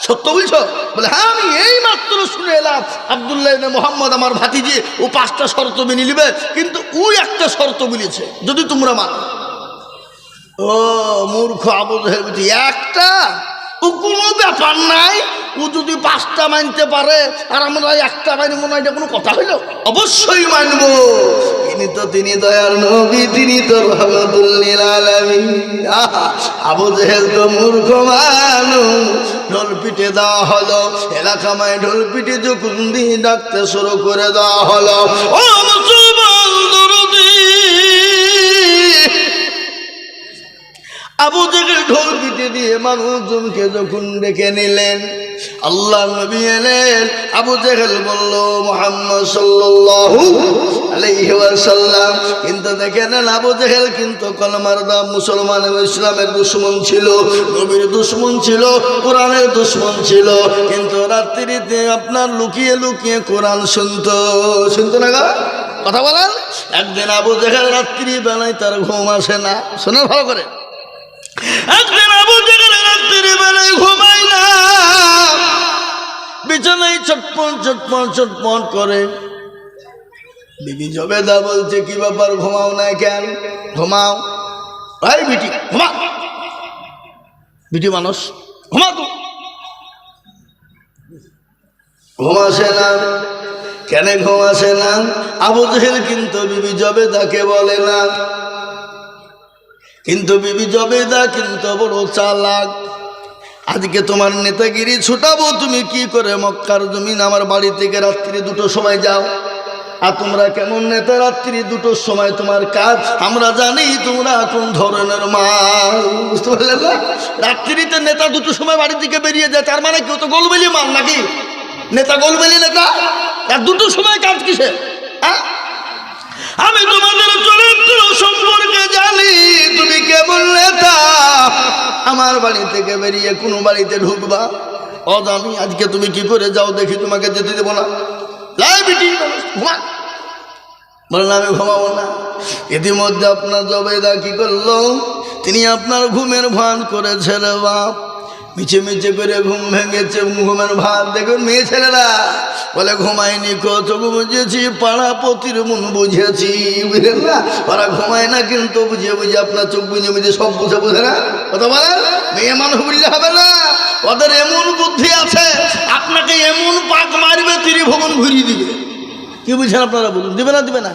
সত্য বলছো? বলে হ্যাঁ, আমি এই মাত্র শুনে এলাম আব্দুল্লাহ ইবনে মুহাম্মদ আমার ভাতিজি, ও 5টা শর্ত মেনে নিবে, কিন্তু ওই একটা শর্ত বলেছে, যদি তোমরা মানো। ও মূর্খ আবু জেহেল বলছে, একটা? ও কোনো ব্যাপার নাই, ও যদি 5টা মানতে পারে আর আমরা একটা মানবো না, এটা কোনো কথা হইল? অবশ্যই মানবো। তিনি দয়ার নবী, তিনি তো রহমাতুল লিল আলামিন। আবু জেহেল তো মূর্খ মানুষ। ঢোল পিটে দেওয়া হলো, এলাকায় ঢোল পিটে যখন দিয়ে ডাকতে শুরু করে দেওয়া হলো, ও মুসলমান দরদি, আবু জেহেল ঢোল পিটে দিয়ে মানুষজনকে যখন ডেকে নিলেন, আল্লাহ নবী এলেন। আবু জেহেল বলল, মুহাম্মদ সাল্লাল্লাহু আলাইহি ওয়াসাল্লাম। কিন্তু দেখে নেন, আবু জেহেল কিন্তু কলমার দাম মুসলমান এবং ইসলামের দুশমন ছিল, নবীর দুশমন ছিল, কোরআনের দুশমন ছিল। কিন্তু রাত্রিতে আপনার লুকিয়ে লুকিয়ে কোরআন শুনতো না গা? কথা বলেন। একদিন আবু জেহেল রাত্রি বেলায় তার ঘুম আসে না, শোনেন ভালো করে। একদিন আবু জেহেল রাত্রি বেলায় ঘুমায় না, বিছানায় ছটপট ছটপট ছটপট করে। বিবি জবেদা বলছে, কি ব্যাপার, ঘুমাও না কেন? ঘুমাও। ভাই বিটি ঘুমা, বিটি মানুষ, ঘুমা তো। ঘুমাসে না কেন? ঘুমাসে না। আবু জেহেল কিন্তু বিবি জবেদাকে বলে না, কিন্তু বিবি জবেদা কিন্তু বড় চালাক। আজকে তোমার নেতাগিরি ছুটাবো, তুমি কি করে মক্কার জমিন আমার বাড়ি থেকে রাত্রি 2টোর সময় যাও? আর তোমরা কেমন নেতা, রাত্রি 2টোর সময় তোমার কাজ? আমরা জানি তোমরা কোন ধরনের মাল, বুঝতে পারলেন না? রাত্রিতে নেতা 2টোর সময় বাড়ি থেকে বেরিয়ে যায়, তার মানে কেউ তো গোলবেলি মাল নাকি? নেতা গোলবেলি নেতা, আর 2টোর সময় কাজ কিসে? হ্যাঁ, আমি তোমাদের চরিত্র সম্পর্কে জানি, তুমি কেমন নেতা। আমার বাড়ি থেকে বেরিয়ে কোনো বাড়িতে ঢুকবা অজানি, আজকে তুমি কি করে যাও দেখি, তোমাকে যেতে দেবো না। বলেন আমি ঘুমাবো না। ইতিমধ্যে আপনার জবেদা কি করলো, তিনি আপনার ঘুমের ভান করেছে রে বাপ, মিছে মিছে করে ঘুম ভেঙেছে, ঘুমের ভান। দেখুন মেয়ে ছেলেরা বলে, ঘুমায়নি চোখ বুঝেছি, পাড়া পতির মন বুঝেছি, বুঝলেন না? ওরা ঘুমায় না, কিন্তু বুঝে বুঝে আপনার চোখ বুঝে বুঝে সব বুঝে না। কথা বলেন, মেয়ে মানুষ বুঝলে হবে না, ওদের এমন বুদ্ধি আছে, আপনাকে এমন পাক মারবে, ত্রিভুবন ঘুরিয়ে দিবে। কি বুঝছেন আপনারা? বলুন, দিবে না?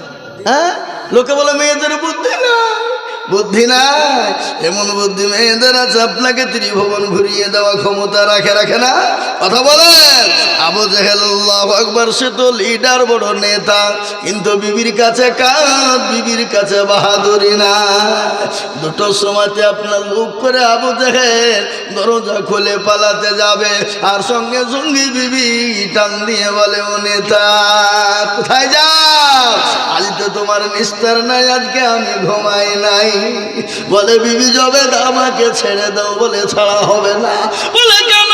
হ্যাঁ, লোকে বলে মেয়েদের বুদ্ধি না, বুদ্ধি নাই। এমন বুদ্ধি মেয়েদের আছে, আপনাকে ত্রিভুবন ঘুরিয়ে দেওয়া ক্ষমতা রাখে না। কথা বলেন। আবু জেহেল আল্লাহু আকবার, সে তো লিডার, বড় নেতা, কিন্তু বিবির কাছে কাজ, বিবির কাছে বাহাদুরি না। 2টোর সময়তে আপনার লুক করে আবু জেহেল দরজা খুলে পালাতে যাবে, আর সঙ্গে সঙ্গে বিবি টান দিয়ে বলে, ও নেতা কোথায় যাও? আজ তো তোমার নিস্তার নাই, আজকে আমি ঘুমাই নাই। বলে, বিবি জবেদা আমাকে ছেড়ে দাও। বলে, ছাড়া হবে না। বলে, কেন?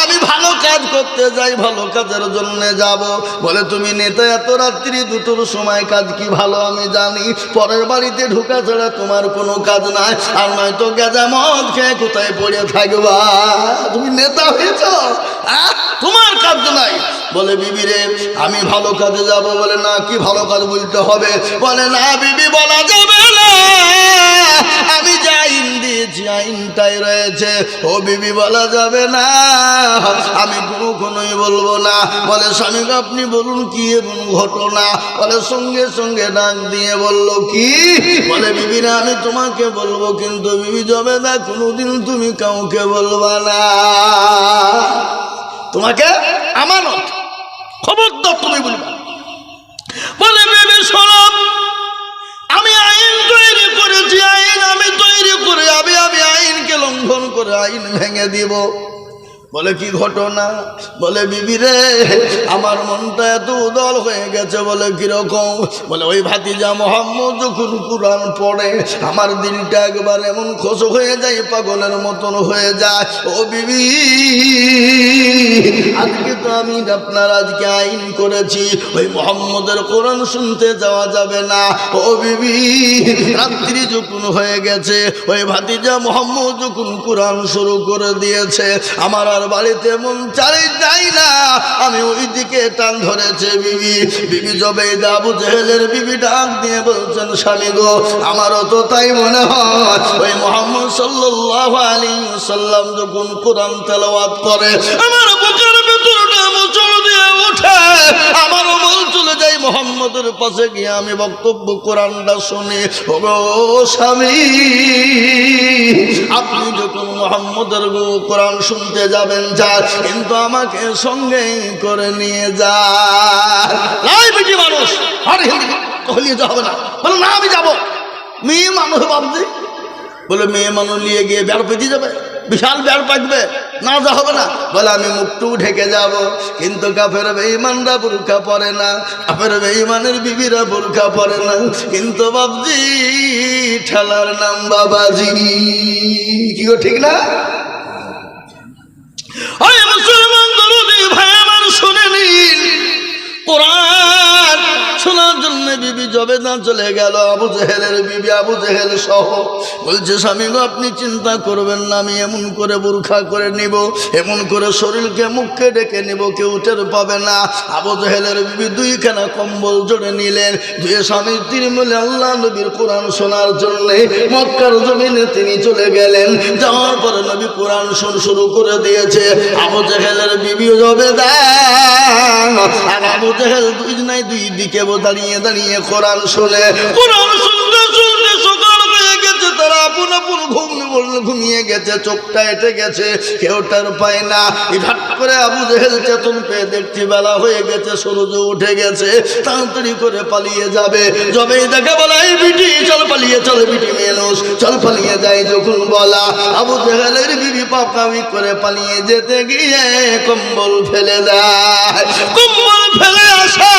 আমি ভালো কাজ করতে যাই, ভালো কাজের জন্য যাব। বলে, তুমি নেতা, এত রাত্রি 2টোর সময় কাজ কি ভালো আমি জানি, পরের বাড়িতে ঢুকা ছাড়া তোমার কোনো কাজ নাই, আর নয়তো গেজা মদ খেয়ে কোথায় পড়ে থাকবা? তুমি নেতা হয়েছ, তোমার কাজ নাই। বলে, বিবি রে আমি ভালো কাজে যাব। বলে, না, কি ভালো কাজ বলতে হবে? বলে, না বিবি, বলা যাবে না, আমি যে আইন দিয়েছি আইনটাই রয়েছে। ও বিবি বলা যাবে না, আমি কোনোই বলবো না। বলে স্বামী আপনি বলুন কি এমন ঘটনা? বলে সঙ্গে সঙ্গে ডাক দিয়ে বলল কি? বলে বিবি না আমি তোমাকে বলবো, কিন্তু বিবি জবেদা কোনোদিন তুমি কাউকে বলবা না, তোমাকে আমানত, খবরদার তুমি বলবা। বলে বিবি শোনো, আমি আইন তৈরি করেছি, আইন আমি তৈরি করে আমি আইনকে লঙ্ঘন করে আইন ভেঙে দিব। বলে কি ঘটনা? বলে বিবি রে আমার মনটা এত উদল হয়ে গেছে। বলে কিরকম? বলে ওই ভাতিজা মোহাম্মদ যখন কুরআন পড়ে আমার দিলটা একবার এমন খোশ হয়ে যায়, পাগলের মতন হয়ে যায়। ও বিবি আজকে তো আমি আপনার আজকে আইন করেছি ওই মোহাম্মদের কোরআন শুনতে যাওয়া যাবে না। ও বিবি রাত্রি যখন হয়ে গেছে ওই ভাতিজা মোহাম্মদ যখন কোরআন শুরু করে দিয়েছে, আমার আর বাড়িতে মন চাই যাই না, আমি ওই দিকে টান ধরেছে। বিবি জবেদা আবু জেহেলের বিবি ডাক দিয়ে বলছেন স্বামী গো আমারও তো তাই মনে হয়, ওই মুহাম্মদ সাল্লাল্লাহু আলাইহি ওয়াসাল্লাম যখন কোরআন তেলাওয়াত করে আমার বুকের ভেতরটা মুচড় দিয়ে ওঠে, আমারও মন চলে যায় মুহাম্মদের পাশে গিয়ে আমি বক্তব্য কোরআনটা শুনি। ও স্বামী আপনি যখন মুহাম্মদের কোরআন শুনতে যাবেন যান, কিন্তু আমাকে সঙ্গে করে নিয়ে যান। বেটি মানুষ হলিয়ে যাওয়া হবে না। বলে না আমি যাবো। মেয়ে মানুষ ভাবছি, বলে মেয়ে মানুষ নিয়ে গিয়ে বেড় পেতে যাবে, বিশাল বেড় পাকবে, না যা হবে না। বলে আমি মুখটু ঢেকে যাব, কিন্তু কাফের বেঈমানরা বুরকা পরে না, কাফের বেঈমানের বিবিরা বুরকা পরে না, কিন্তু বাবজি ঠেলার নাম বাবাজি। কি গো ঠিক না? ওই মুসলমান দরদি ভাই আমার শুনে নিন, কোরআন শোনার জন্য বিবি জবেদা চলে গেল আবু জেহেলের বিবি আবু জেহেল সহ। বলছে স্বামী গো আপনি চিন্তা করবেন না, আমি এমন করে বুরখা করে নিব, এমন করে শরীরকে মুখকে ডেকে নিব, কেউ টের পাবে না। আবু জেহেলের বিবি দুইখানা কম্বল জড়ে নিলেন, দুই স্বামী তিনি মিলে আল্লাহ নবীর কোরআন শোনার জন্য মক্কার জমিনে তিনি চলে গেলেন। যাওয়ার পরে নবী কোরআন শুরু করে দিয়েছে। আবু জেহেলের বিবি জবেদা আর আবু জেহেল দুই দিকে দাঁড়িয়ে দাঁড়িয়ে কোরআন শোনে। কোরআন শুনতে শুনতে সকাল হয়ে গেছে, তারা আপন আপন ঘুমিয়ে গেছে, চোখটা এঁটে গেছে, কেউ টের পায় না। হঠাৎ করে আবু জেহেল চেতন পেয়ে দেখছি বেলা হয়ে গেছে, সূর্য উঠে গেছে, তাড়াতাড়ি করে পালিয়ে যাবে। যবেই দেখে বলা এই বিটি চল পালিয়ে, চল বিটি মেনুষ চল পালিয়ে যায় যখন বলা, আবু জেহেলের বিবি পাকামি করে পালিয়ে যেতে গিয়ে কম্বল ফেলে দেয়। কম্বল ফেলে আসা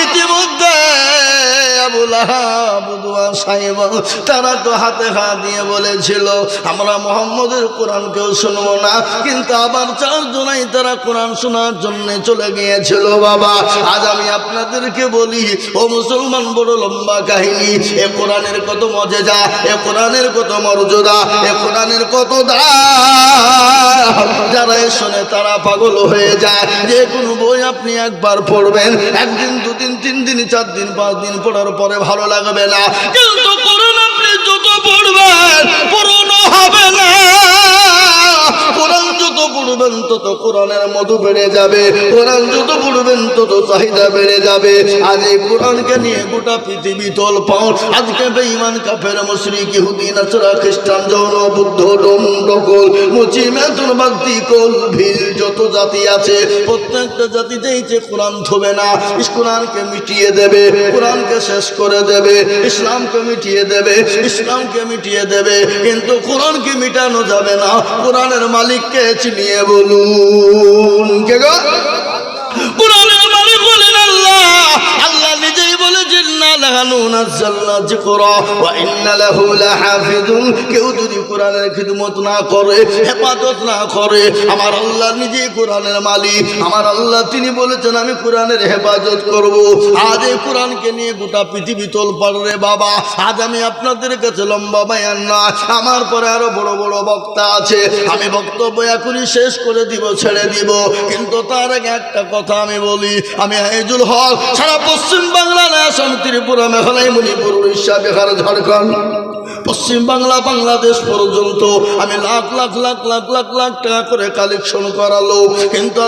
ইতিমধ্যে আবু লাহাব দুয়া সাহেব তারা তো হাতে হাত দিয়ে বলেছিল আমরা মুহাম্মদের কোরআন কেউ শুনবো না, কিন্তু আবার 4 জনাই তারা কোরআন শোনার জন্য চলে গিয়েছিল। বাবা আজ আমি আপনাদেরকে বলি ও মুসলমান, বড় লম্বা কাহিনী। এ কোরআনের কত মজেজা, এ কোরআনের কত মর্যাদা, এ কোরআনের কত দাম, যারা শোনে তারা পাগল হয়ে যায়। যে কোনো বই আপনি একবার পড়বেন, একদিন 2 দিন 3 দিন 4 দিন 5 দিন পড়ার পরে ভালো লাগবে না, কিন্তু কোরআন আপনি যত পড়বেন পুরনো হবে না। কোরআন যত পড়বেন তত কোরআনের মধু বেড়ে যাবে, কোরআন যত পড়বেন তত চাহিদা বেড়ে যাবে। আজ এই কোরআনকে নিয়ে গোটা পৃথিবী তোলপাড়। আজকে বেঈমান কাফের মুশরিক ইহুদি নাছরা খ্রিস্টান জৌন বুদ্ধ ডোমডকল মুচি মেথুন বাগদি কোল ভিল যত জাতি আছে, প্রত্যেকটা জাতি চাইছে কোরআন থবে না, কোরআনকে মিটিয়ে দেবে, কোরআনকে শেষ করে দেবে, ইসলামকে মিটিয়ে দেবে, ইসলামকে মিটিয়ে দেবে, কিন্তু কোরআনকে মিটানো যাবে না। কোরআনের মালিককে চিনিয়ে বলুন কে গো? কোরআনের মালিক বলেন আল্লাহ। আল্লাহ নিজেই বলেছেন না লাহানু নাযালনা যিকরা ওয়া ইন্না লাহু লাহাফিজুন। কেউ যদি কোরআনের খিদমত না করে, হেফাজত না করে, আমার আল্লাহ নিজেই কোরআনের মালিক। আমার আল্লাহ তিনি বলেছেন আমি কোরআনের হেফাজত করব। আজ এই কোরআনকে নিয়ে গোটা পৃথিবী তোলপাড় রে বাবা। আজ আমি আপনাদের কাছে লম্বা বয়ান না, আমার পরে আরো বড় বড় বক্তা আছে, আমি বক্তব্য এখনই শেষ করে দিব, ছেড়ে দিব, কিন্তু তার আগে একটা কথা আমি বলি। আমি হাইজুল হক সারা পশ্চিম বাংলা, আসাম, ত্রিপুরা, মেঘালয়, মণিপুর, উড়িষ্যা, বিহার, ঝাড়খণ্ড পশ্চিম বাংলা বাংলাদেশ পর্যন্ত আমি লাখ লাখ লাখ লাখ লাখ লাখ টাকা করে কালেকশন করালো, কিন্তু